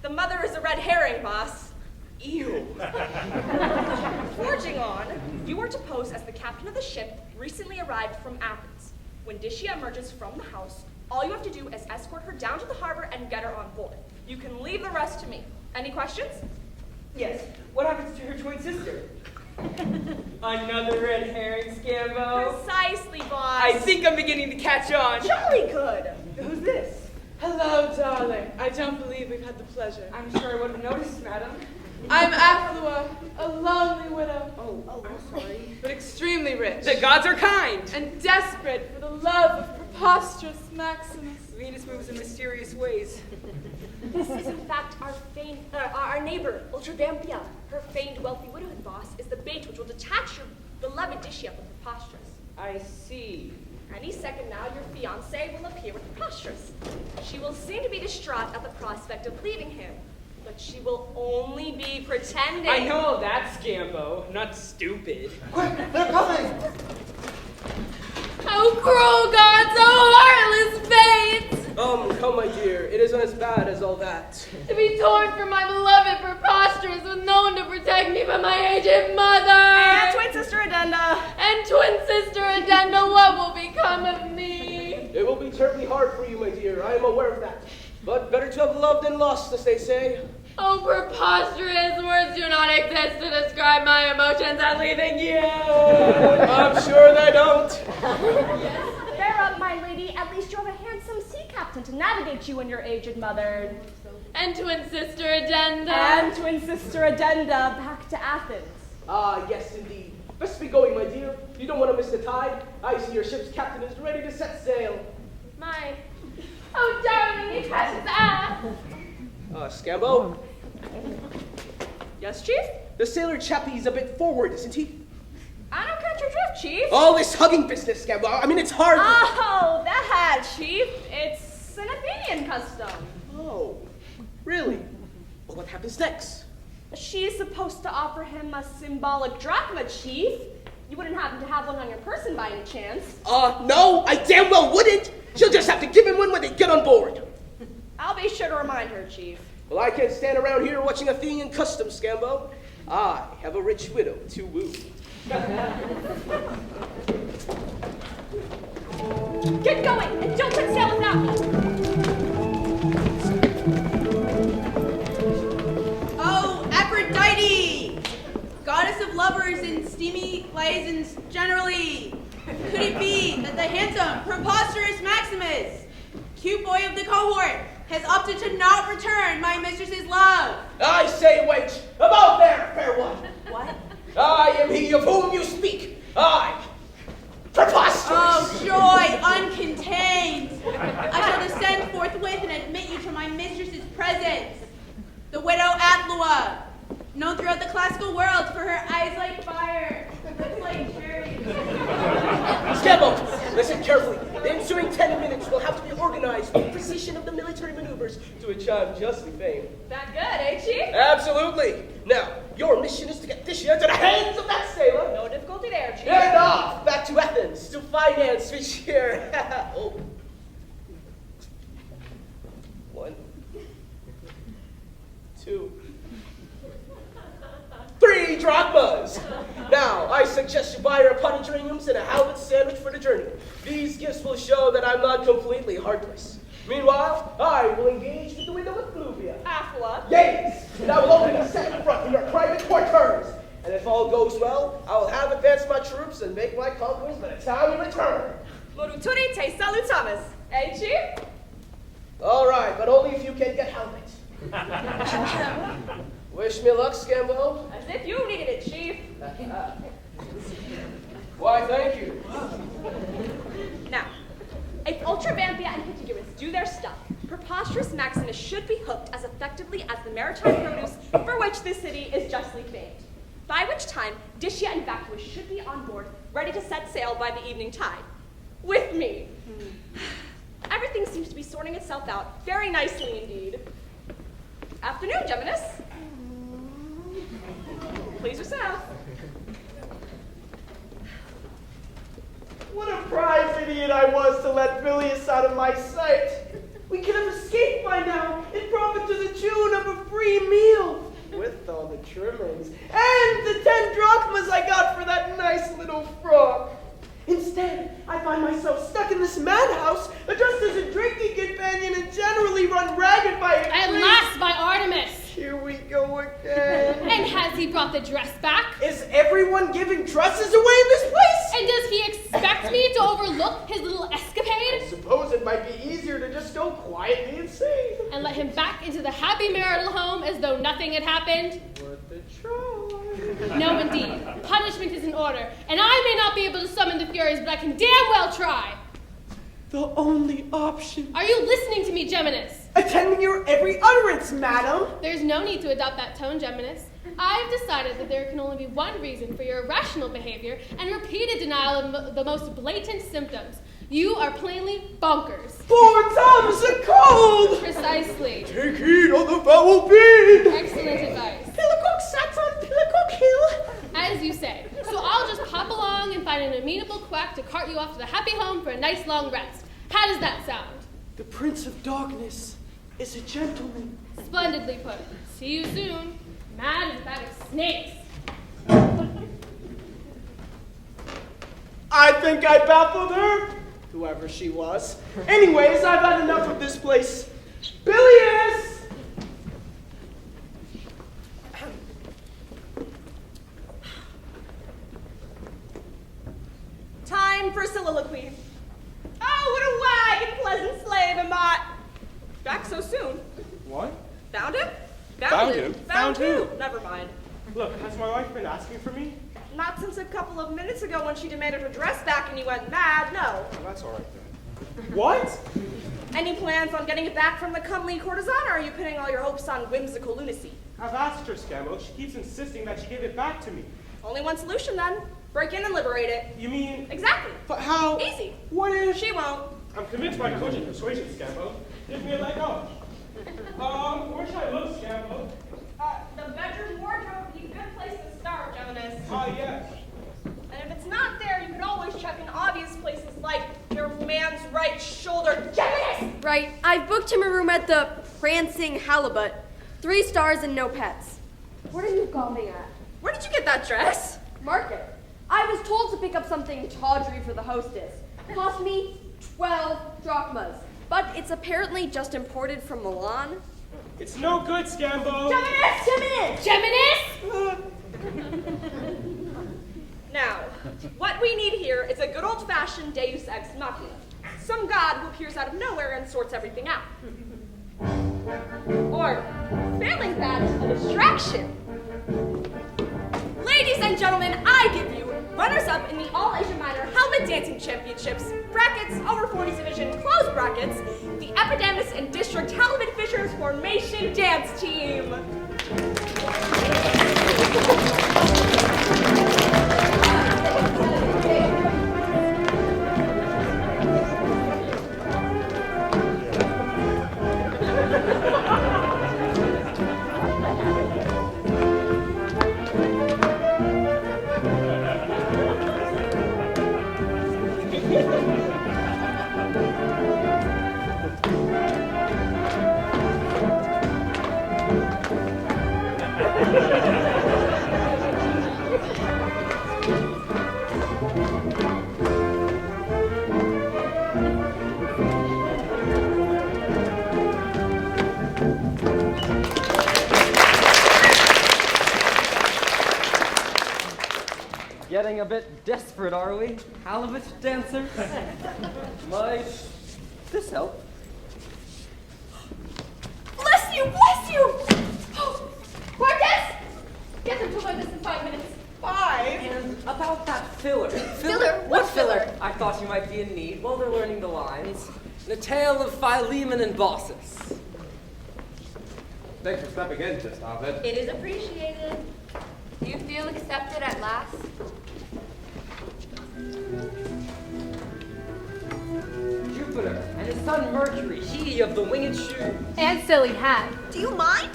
Speaker 16: The mother is a red herring, boss.
Speaker 7: Ew.
Speaker 16: Forging on, you are to pose as the captain of the ship recently arrived from Athens. When Dicia emerges from the house, all you have to do is escort her down to the harbor and get her on board. You can leave the rest to me. Any questions?
Speaker 7: Yes. What happens to her twin sister? Another red herring, Scambo.
Speaker 16: Precisely, boss.
Speaker 7: I think I'm beginning to catch on.
Speaker 16: Jolly good.
Speaker 7: Who's this?
Speaker 12: Hello, darling. I don't believe we've had the pleasure.
Speaker 7: I'm sure I would have noticed, madam.
Speaker 12: I'm Afflua, a lonely widow.
Speaker 7: Oh, I'm sorry.
Speaker 12: But extremely rich.
Speaker 7: The gods are kind.
Speaker 12: And desperate for the love of Preposterous Maximus.
Speaker 7: Venus moves in mysterious ways.
Speaker 16: This is in fact our neighbor, Ultradampia. Her famed wealthy widowhood, boss, is the bait which will detach your beloved Dicia from Preposterous.
Speaker 7: I see.
Speaker 16: Any second now, your fiancée will appear with Preposterous. She will seem to be distraught at the prospect of leaving him, but she will only be pretending.
Speaker 7: I know that, Scambo. Not stupid.
Speaker 15: Quick, they're coming!
Speaker 8: How cruel gods, oh heartless fates!
Speaker 20: Come, my dear, it isn't as bad as all that.
Speaker 8: To be torn from my beloved Preposterous with no one to protect me but my aged mother!
Speaker 16: And twin sister Addenda!
Speaker 8: And twin sister Addenda, what will become of me?
Speaker 20: It will be terribly hard for you, my dear, I am aware of that. But better to have loved than lost, as they say.
Speaker 8: Oh, preposterous! Words do not exist to describe my emotions as leaving you!
Speaker 20: I'm sure they don't.
Speaker 16: Bear up, my lady. At least you have a handsome sea captain to navigate you and your aged mother.
Speaker 8: And twin sister Addenda.
Speaker 16: And twin sister Addenda back to Athens.
Speaker 20: Ah, yes, indeed. Best be going, my dear. You don't want to miss the tide. I see your ship's captain is ready to set sail.
Speaker 8: Oh, darling, you precious ass!
Speaker 20: Scambo?
Speaker 16: Yes, Chief?
Speaker 20: The sailor chappie's a bit forward, isn't he?
Speaker 16: I don't catch your drift, Chief.
Speaker 20: All this hugging business, Scambo. I mean, it's hard.
Speaker 16: Oh, that, Chief. It's an Athenian custom.
Speaker 20: Oh, really? Well, what happens next?
Speaker 16: She's supposed to offer him a symbolic drachma, Chief. You wouldn't happen to have one on your person by any chance?
Speaker 20: No, I damn well wouldn't. She'll just have to give him one when they get on board.
Speaker 16: I'll be sure to remind her, Chief.
Speaker 20: Well, I can't stand around here watching Athenian customs, Scambo. I have a rich widow to woo.
Speaker 16: Get going, and don't set sail without me.
Speaker 21: Oh, Aphrodite! Goddess of lovers and steamy liaisons generally. Could it be that the handsome, preposterous Maximus, cute boy of the cohort, has opted to not return my mistress's love?
Speaker 20: I say, wait! About there, fair one!
Speaker 21: What?
Speaker 20: I am he of whom you speak. I, Preposterous!
Speaker 21: Oh, joy uncontained! I shall descend forthwith and admit you to my mistress's presence. The widow Afflua, known throughout the classical world for her eyes like fire, lips like cherries.
Speaker 20: Scambo, listen carefully. The ensuing 10 minutes will have to be organized with the precision of the military maneuvers to which I'm justly famed.
Speaker 16: That good, eh, Chief?
Speaker 20: Absolutely. Now, your mission is to get Dicia into the hands of that sailor.
Speaker 16: No difficulty there, Chief.
Speaker 20: And off back to Athens to finance which here. Oh. 1, 2, 3 drachmas. Now, I suggest you buy her a pot of geraniums and a halibut sandwich for the journey. These gifts will show that I'm not completely heartless. Meanwhile, I will engage with the widow of Fluvia.
Speaker 16: Afflua?
Speaker 20: Yes, and I will open a second front in your private quarters. And if all goes well, I will have advanced my troops and make my conquest by the time we return.
Speaker 16: Moruturi te salutamus. Eh, Chief?
Speaker 20: All right, but only if you can get halibut. Wish me luck, Scambo.
Speaker 16: As if you needed it, Chief.
Speaker 20: Why, thank you.
Speaker 16: Now, if Ultravampia and Hitigirus do their stuff, Preposterous Maximus should be hooked as effectively as the maritime produce for which this city is justly famed. By which time, Dicia and Vacuous should be on board, ready to set sail by the evening tide. With me. Everything seems to be sorting itself out very nicely indeed. Afternoon, Geminis. Please yourself.
Speaker 11: What a prize idiot I was to let Bilious out of my sight. We could have escaped by now and profit to the tune of a free meal. With all the trimmings and the 10 drachmas I got for that nice little frock. Instead, I find myself stuck in this madhouse, dressed as a drinking companion and generally run ragged by a
Speaker 8: At last, by Artemis!
Speaker 11: Here we go again.
Speaker 8: And has he brought the dress back?
Speaker 11: Is everyone giving dresses away in this place?
Speaker 8: And does he expect me to overlook his little escapade?
Speaker 11: I suppose it might be easier to just go quietly and sing.
Speaker 8: And let him back into the happy marital home as though nothing had happened?
Speaker 11: Worth a try.
Speaker 8: No, indeed. Punishment is in order, and I may not be able to summon the Furies, but I can damn well try.
Speaker 11: The only option.
Speaker 8: Are you listening to me, Geminis?
Speaker 11: Attending your every utterance, madam.
Speaker 8: There's no need to adopt that tone, Geminis. I've decided that there can only be one reason for your irrational behavior and repeated denial of the most blatant symptoms. You are plainly bonkers.
Speaker 11: Poor Tom's a cold.
Speaker 8: Precisely.
Speaker 11: Take heed of the foul fiend.
Speaker 8: Excellent advice.
Speaker 11: Pillicock sat on Pillicock Hill.
Speaker 8: As you say. So I'll just pop along and find an amenable quack to cart you off to the happy home for a nice long rest. How does that sound?
Speaker 11: The Prince of Darkness is a gentleman.
Speaker 8: Splendidly put. See you soon. Mad as a bag of snakes.
Speaker 11: I think I baffled her, whoever she was. Anyways, I've had enough of this place. Bilious!
Speaker 16: Time for soliloquy. Oh, what a wag and pleasant slave am I. Back so soon.
Speaker 3: What?
Speaker 16: Found him?
Speaker 3: Found him?
Speaker 16: Found who? Never mind.
Speaker 3: Look, has my wife been asking for me?
Speaker 16: Not since a couple of minutes ago when she demanded her dress back and you went mad, no.
Speaker 3: Well, that's all right then. What?
Speaker 16: Any plans on getting it back from the comely courtesan, or are you pinning all your hopes on whimsical lunacy?
Speaker 3: I've asked her, Scammo. She keeps insisting that she give it back to me.
Speaker 16: Only one solution then. Break in and liberate it.
Speaker 3: You mean?
Speaker 16: Exactly.
Speaker 3: But how?
Speaker 16: Easy.
Speaker 3: What if?
Speaker 16: She won't.
Speaker 3: I'm convinced by cogent persuasion, Scammo. Give me a leg up. Where should I look, Scammo?
Speaker 16: The bedroom wardrobe would be a good place to start, Jonas.
Speaker 3: Yes.
Speaker 16: And if it's not there, you can always check in obvious places like your man's right shoulder. Jonas!
Speaker 2: Right. I've booked him a room at the Prancing Halibut. 3 stars and no pets. What are you gawping at?
Speaker 16: Where did you get that dress?
Speaker 2: Market. I was told to pick up something tawdry for the hostess. Cost me 12 drachmas. But it's apparently just imported from Milan.
Speaker 3: It's no good, Scambo.
Speaker 2: Geminis!
Speaker 16: Now, what we need here is a good old-fashioned deus ex machina. Some god who appears out of nowhere and sorts everything out. Or, failing that, a distraction. Ladies and gentlemen, I give you runners-up in the All-Asia Minor Helmet Dancing Championships, brackets, over 40s division, close brackets, the Epidamis and District Halibut Fishers Formation Dance Team.
Speaker 4: Getting a bit desperate, are we? Halibut dancers? Might this help?
Speaker 2: Bless you! Bless you! Cortez! Get them to Olympus in 5 minutes.
Speaker 4: 5? And about that filler.
Speaker 9: Filler? What filler?
Speaker 4: I thought you might be in need while they're learning the lines. The tale of Philemon and Baucis.
Speaker 5: Thanks for stepping in, Miss Ovid.
Speaker 6: It is appreciated. Do you feel accepted at last?
Speaker 4: Jupiter and his son Mercury, he of the winged shoe.
Speaker 8: And silly hat.
Speaker 2: Do you mind?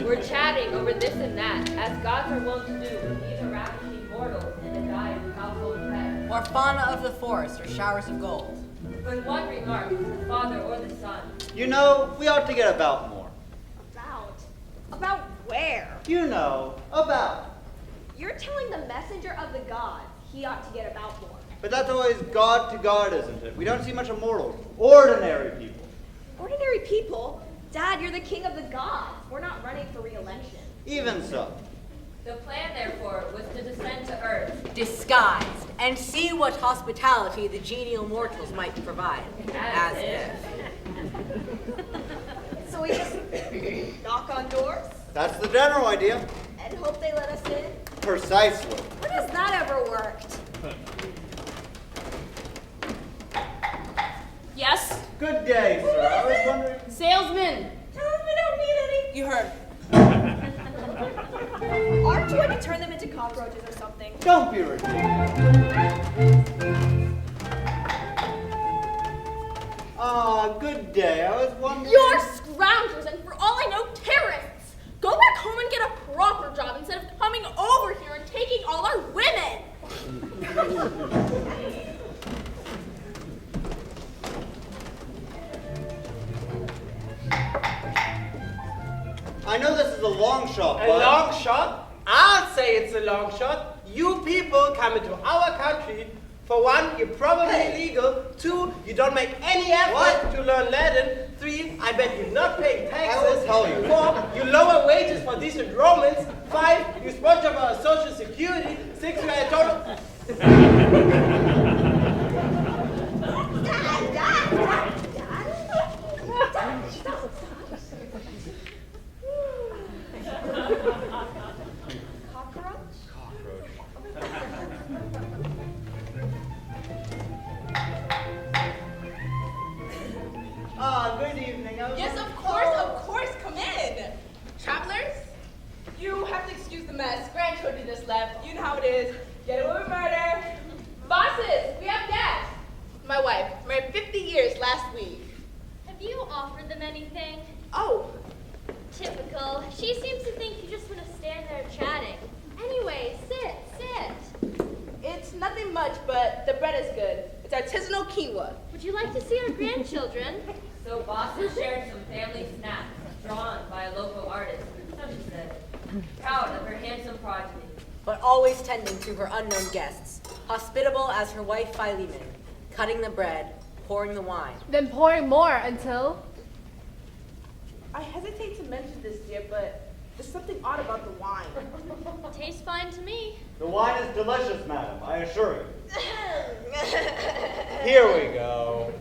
Speaker 6: We're chatting over this and that, as gods are wont to do with either ravishing mortals in the guise of household pets.
Speaker 9: Or fauna of the forest, or showers of gold.
Speaker 6: When one remarks, the father or the son.
Speaker 15: You know, we ought to get about more.
Speaker 2: About where?
Speaker 15: You know, about.
Speaker 2: You're telling the messenger of the gods he ought to get about more.
Speaker 15: But that's always God to God, isn't it? We don't see much of mortals. Ordinary people.
Speaker 2: Ordinary people? Dad, you're the king of the gods. We're not running for re-election.
Speaker 15: Even so.
Speaker 6: The plan, therefore, was to descend to earth.
Speaker 9: Disguised, and see what hospitality the genial mortals might provide.
Speaker 6: As if.
Speaker 2: So we just knock on doors
Speaker 15: That's the general idea.
Speaker 2: and hope they let us in?
Speaker 15: Precisely.
Speaker 2: When has that ever worked?
Speaker 13: Yes?
Speaker 15: Good day, sir. I was wondering.
Speaker 13: Salesman.
Speaker 2: Tell them we don't need any.
Speaker 13: You heard.
Speaker 2: Aren't you going to turn them into cockroaches or something?
Speaker 15: Don't be ridiculous. Ah, good day. I was wondering.
Speaker 13: You're scroungers and for all I know, terrorists. Go back home and get a proper job instead of coming over here and taking all our women.
Speaker 15: I know this is a long shot,
Speaker 20: A
Speaker 15: but.
Speaker 20: long shot? I'll say it's a long shot. You people come into our country. For one, you're probably illegal. Two, you don't make any effort to learn Latin. Three, I bet you're not paying taxes.
Speaker 15: I will tell you.
Speaker 20: Four, you lower wages for decent Romans. Five, you sponsor our social security. Six, you are a total.
Speaker 15: Ah, good evening.
Speaker 18: Yes, of course, come in. Travelers, you have to excuse the mess. Grandchildren just left. You know how it is. Get away with murder. Bosses, we have guests. My wife, married 50 years last week.
Speaker 17: Have you offered them anything?
Speaker 18: Oh.
Speaker 17: Typical. She seems to think you just want to stand there chatting. Anyway, sit.
Speaker 18: It's nothing much, but the bread is good. It's artisanal quinoa.
Speaker 17: Would you like to see our grandchildren?
Speaker 6: So bosses shared some family snacks drawn by a local artist, so she said, proud of her handsome progeny.
Speaker 9: But always tending to her unknown guests, hospitable as her wife Philemon, cutting the bread, pouring the wine.
Speaker 8: Then pouring more until...
Speaker 18: I hesitate to mention this, dear, but there's something odd about the wine.
Speaker 17: Tastes fine to me.
Speaker 15: The wine is delicious, madam, I assure you. Here we go.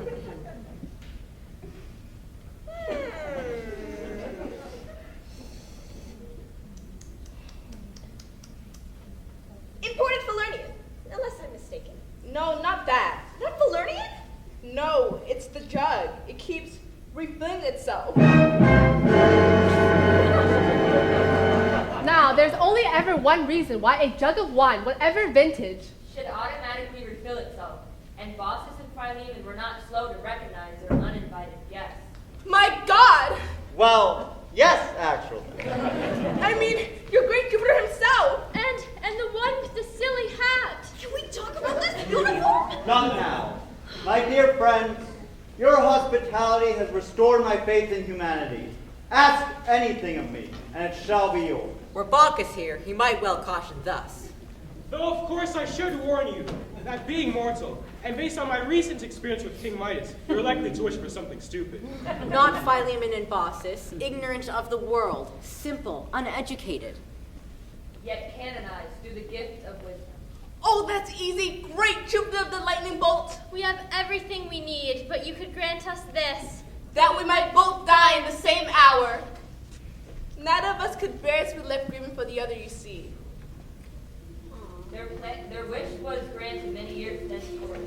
Speaker 2: Imported Falernian, unless I'm mistaken.
Speaker 18: No, not that.
Speaker 2: Not Falernian?
Speaker 18: No, it's the jug. It keeps refilling itself.
Speaker 8: Now, there's only ever one reason why a jug of wine, whatever vintage,
Speaker 6: Should automatically refill itself, and bosses and Philemon were not slow to recognize their uninvited guests.
Speaker 18: My God!
Speaker 15: Well, yes, actually.
Speaker 18: I mean, your great Jupiter himself!
Speaker 17: And the one with the silly hat.
Speaker 2: Can we talk about this uniform?
Speaker 15: Not now. My dear friends, your hospitality has restored my faith in humanity. Ask anything of me, and it shall be yours.
Speaker 9: Were Bacchus here, he might well caution thus.
Speaker 3: Though, of course, I should warn you that being mortal, and based on my recent experience with King Midas, you're likely to wish for something stupid.
Speaker 9: Not Philemon and Baucis, ignorant of the world, simple, uneducated.
Speaker 6: Yet canonized through the gift of wisdom.
Speaker 18: Oh, that's easy. Great Jupiter of the lightning bolt.
Speaker 17: We have everything we need, but you could grant us this.
Speaker 18: That we might both die in the same hour. None of us could bear to be left grieving for the other, you see.
Speaker 6: Their wish was granted many years thenceforth.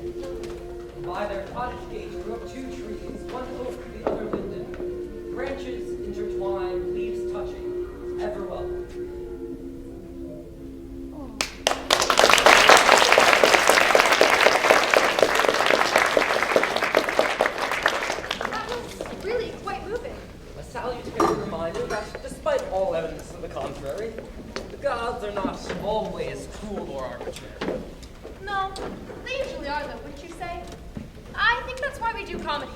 Speaker 4: By their cottage gate grew up 2 trees, one oak, the other linden. Branches intertwined, leaves touching, ever welcome.
Speaker 13: That was really quite moving.
Speaker 4: A salutary reminder that, despite all evidence to the contrary, the gods are not always cruel or arbitrary.
Speaker 13: No, they usually are though, wouldn't you say? I think that's why we do comedy.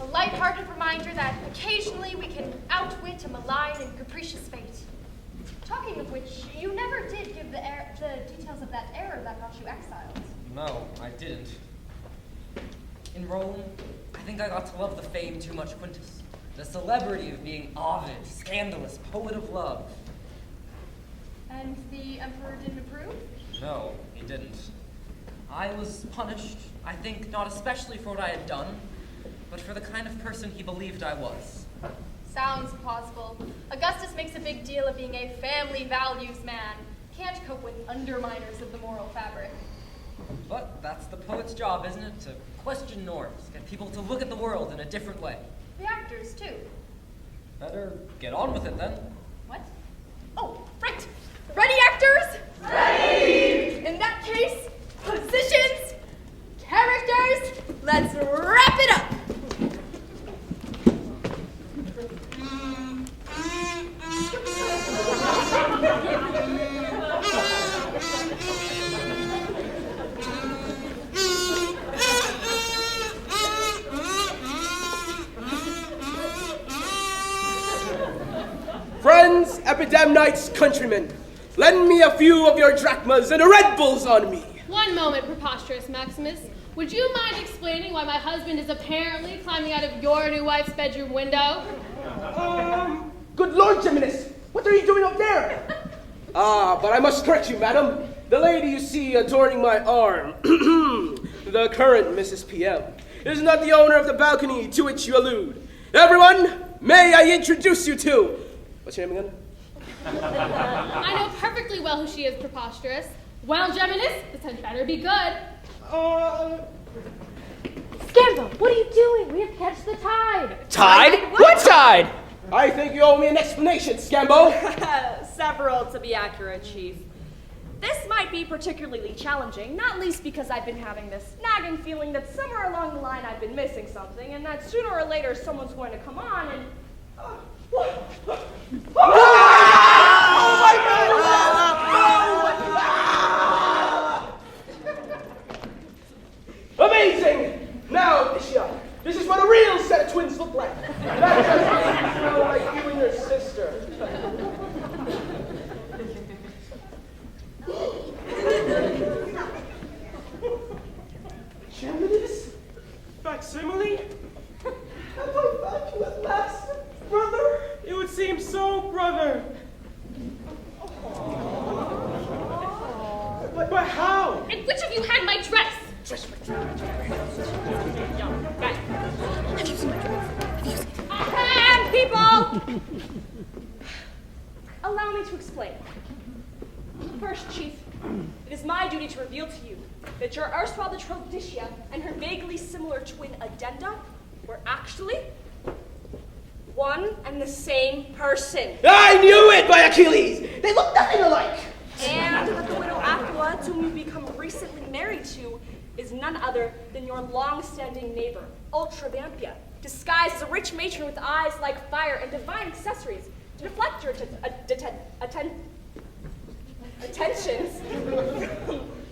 Speaker 13: A lighthearted reminder that occasionally we can outwit a malign and capricious fate. Talking of which, you never did give the details of that error that got you exiled.
Speaker 4: No, I didn't. In Rome, I think I got to love the fame too much Quintus. The celebrity of being Ovid, scandalous, poet of love.
Speaker 13: And the emperor didn't approve?
Speaker 4: No, he didn't. I was punished, I think not especially for what I had done, but for the kind of person he believed I was.
Speaker 13: Sounds plausible. Augustus makes a big deal of being a family values man. Can't cope with underminers of the moral fabric.
Speaker 4: But that's the poet's job, isn't it? To question norms, get people to look at the world in a different way.
Speaker 13: The actors, too.
Speaker 4: Better get on with it then.
Speaker 13: What? Oh, right. Ready, actors? Ready! In that case, positions, characters, let's wrap it up.
Speaker 20: Friends, Epidemnites, countrymen, lend me a few of your drachmas and a Red Bulls on me.
Speaker 8: One moment, preposterous Maximus. Would you mind explaining why my husband is apparently climbing out of your new wife's bedroom window?
Speaker 20: Good Lord, Geminus, what are you doing up there? But I must correct you, madam. The lady you see adorning my arm, the current Mrs. PM, is not the owner of the balcony to which you allude. Everyone, may I introduce you to... What's your name again?
Speaker 8: I know perfectly well who she is, preposterous. Well, Geminus, this had better be good.
Speaker 17: Scambo, what are you doing? We have to catch the tide.
Speaker 20: Tide? What tide? I think you owe me an explanation, Scambo.
Speaker 16: Several, to be accurate, Chief. This might be particularly challenging, not least because I've been having this nagging feeling that somewhere along the line I've been missing something, and that sooner or later someone's going to come on and...
Speaker 20: Amazing! Now, Bishop, this is what a real set of twins look like. Not just like you and your sister.
Speaker 3: Geminus? Facsimile?
Speaker 20: Have I found you at last, brother?
Speaker 3: It would seem so, brother. But how?
Speaker 8: And which of you had my dress?
Speaker 16: Have you seen my dress? And people! Allow me to explain. First, Chief, it is my duty to reveal to you that your erstwhile betrothed Dicia and her vaguely similar twin Addenda were actually one and the same person.
Speaker 20: I knew it, by Achilles! They look nothing alike!
Speaker 16: And that the widow Aquila, to whom you've become recently married to, is none other than your long-standing neighbor, Ultravampia, disguised as a rich matron with eyes like fire and divine accessories to deflect your attentions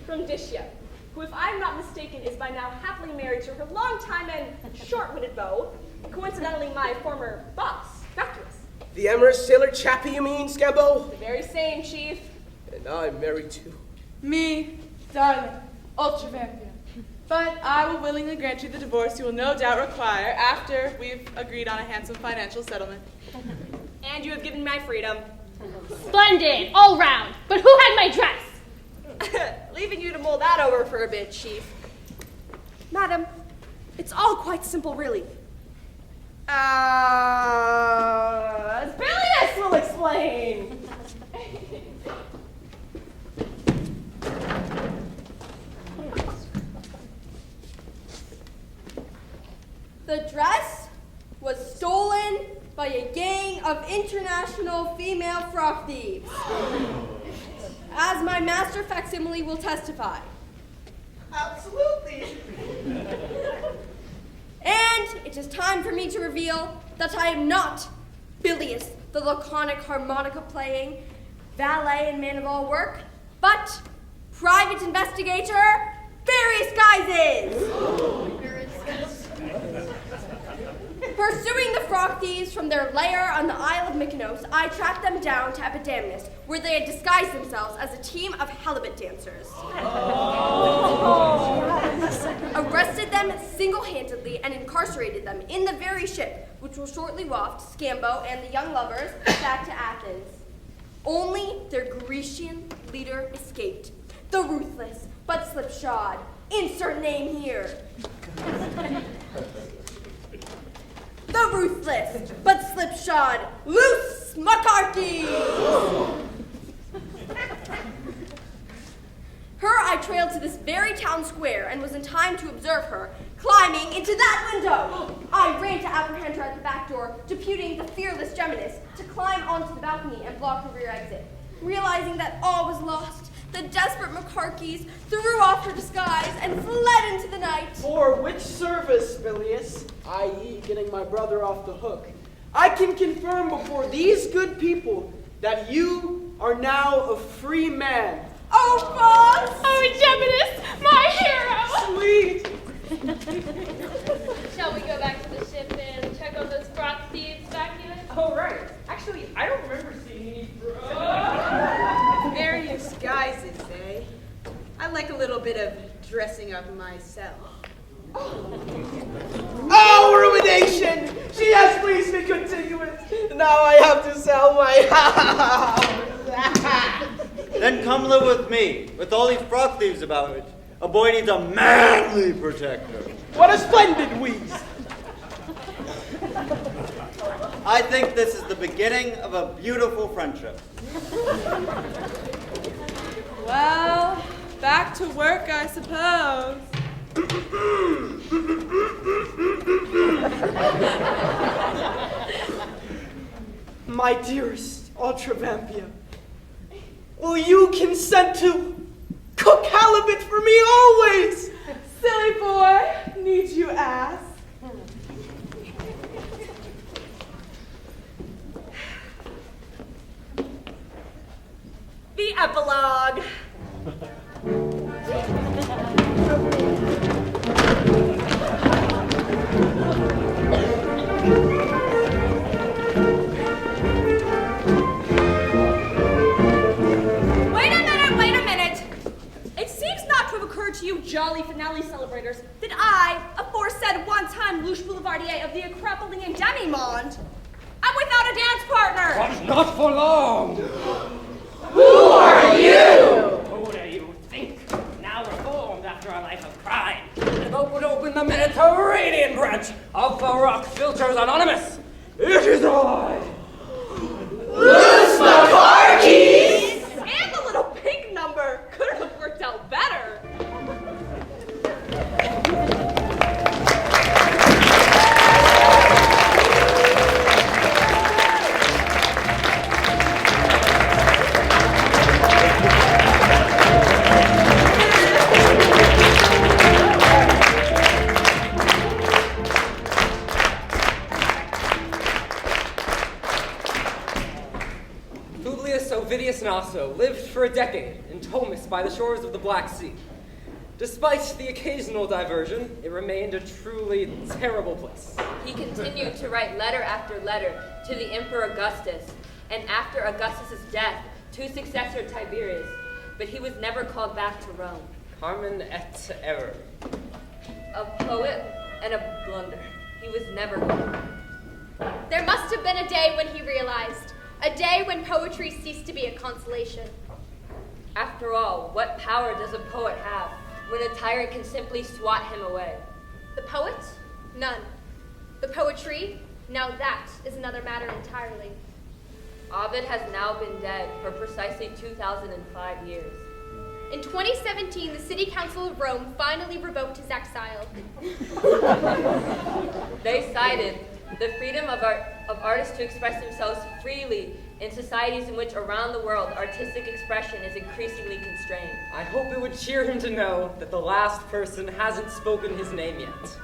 Speaker 16: from Dicia, who, if I'm not mistaken, is by now happily married to her longtime and short-witted beau, coincidentally my former boss, Graculus.
Speaker 20: The amorous sailor chappie, you mean, Scambo?
Speaker 16: The very same, Chief.
Speaker 20: And I'm married too.
Speaker 12: Me, darling, Ultravampia. But I will willingly grant you the divorce you will no doubt require after we've agreed on a handsome financial settlement.
Speaker 16: And you have given me my freedom.
Speaker 8: Splendid, all round. But who had my dress?
Speaker 16: Leaving you to mull that over for a bit, Chief. Madam, it's all quite simple, really. Asbilius will explain.
Speaker 10: of International Female Frock Thieves, as my master facsimile will testify.
Speaker 11: Absolutely.
Speaker 10: And it is time for me to reveal that I am not Bilius, the laconic harmonica-playing valet and man of all work, but private investigator, various guises. Pursuing the frog thieves from their lair on the Isle of Mykonos, I tracked them down to Epidamnus, where they had disguised themselves as a team of halibut dancers. Arrested them single-handedly and incarcerated them in the very ship which will shortly waft Scambo and the young lovers back to Athens. Only their Grecian leader escaped, the ruthless but slipshod. Insert name here. The ruthless but slipshod Luce McCarthy. Her I trailed to this very town square and was in time to observe her climbing into that window. I ran to apprehend her at the back door, deputing the fearless Geminus to climb onto the balcony and block her rear exit. Realizing that all was lost, the desperate McCarkeys threw off her disguise and fled into the night.
Speaker 11: For which service, Bilius, i.e. getting my brother off the hook, I can confirm before these good people that you are now a free man.
Speaker 10: Oh, Fox!
Speaker 8: Oh, Geminus, my hero!
Speaker 11: Sweet!
Speaker 17: Shall we go back to the ship and check on those frock thieves back here?
Speaker 7: Oh, right. Actually, I don't remember seeing any
Speaker 21: Various guises, eh? I like a little bit of dressing up myself.
Speaker 11: Oh, ruination! She has pleased me continuous. Now I have to sell my house.
Speaker 15: Then come live with me. With all these frog thieves about it, a boy needs a manly protector.
Speaker 11: What a splendid wheeze!
Speaker 15: I think this is the beginning of a beautiful friendship.
Speaker 18: Well, back to work, I suppose.
Speaker 11: My dearest Ultravampia, will you consent to cook halibut for me always?
Speaker 18: Silly boy, need you ask?
Speaker 16: The epilogue. Wait a minute. It seems not to have occurred to you jolly finale celebrators that I, aforesaid one-time Louche Boulevardier of the Acropolis Demi-Monde, am without a dance partner.
Speaker 14: But not for long.
Speaker 7: Who are you? Who do you think? Now reformed after a life of crime. The boat would open the Mediterranean branch of the Rock Filters Anonymous. It is I.
Speaker 18: Luce McCarkeys!
Speaker 16: And the little pink number couldn't have worked out better.
Speaker 4: Ovidius Naso lived for a decade in Tomis by the shores of the Black Sea. Despite the occasional diversion, it remained a truly terrible place.
Speaker 6: He continued to write letter after letter to the Emperor Augustus, and after Augustus's death, to successor Tiberius, but he was never called back to Rome.
Speaker 4: Carmen et error.
Speaker 6: A poet and a blunder. He was never called.
Speaker 17: There must have been a day when he realized, a day when poetry ceased to be a consolation.
Speaker 6: After all, what power does a poet have when a tyrant can simply swat him away?
Speaker 17: The poet? None. The poetry? Now that is another matter entirely.
Speaker 6: Ovid has now been dead for precisely 2005 years.
Speaker 17: In 2017, the City Council of Rome finally revoked his exile.
Speaker 6: They cited the freedom of our of artists to express themselves freely in societies in which around the world artistic expression is increasingly constrained.
Speaker 4: I hope it would cheer him to know that the last person hasn't spoken his name yet.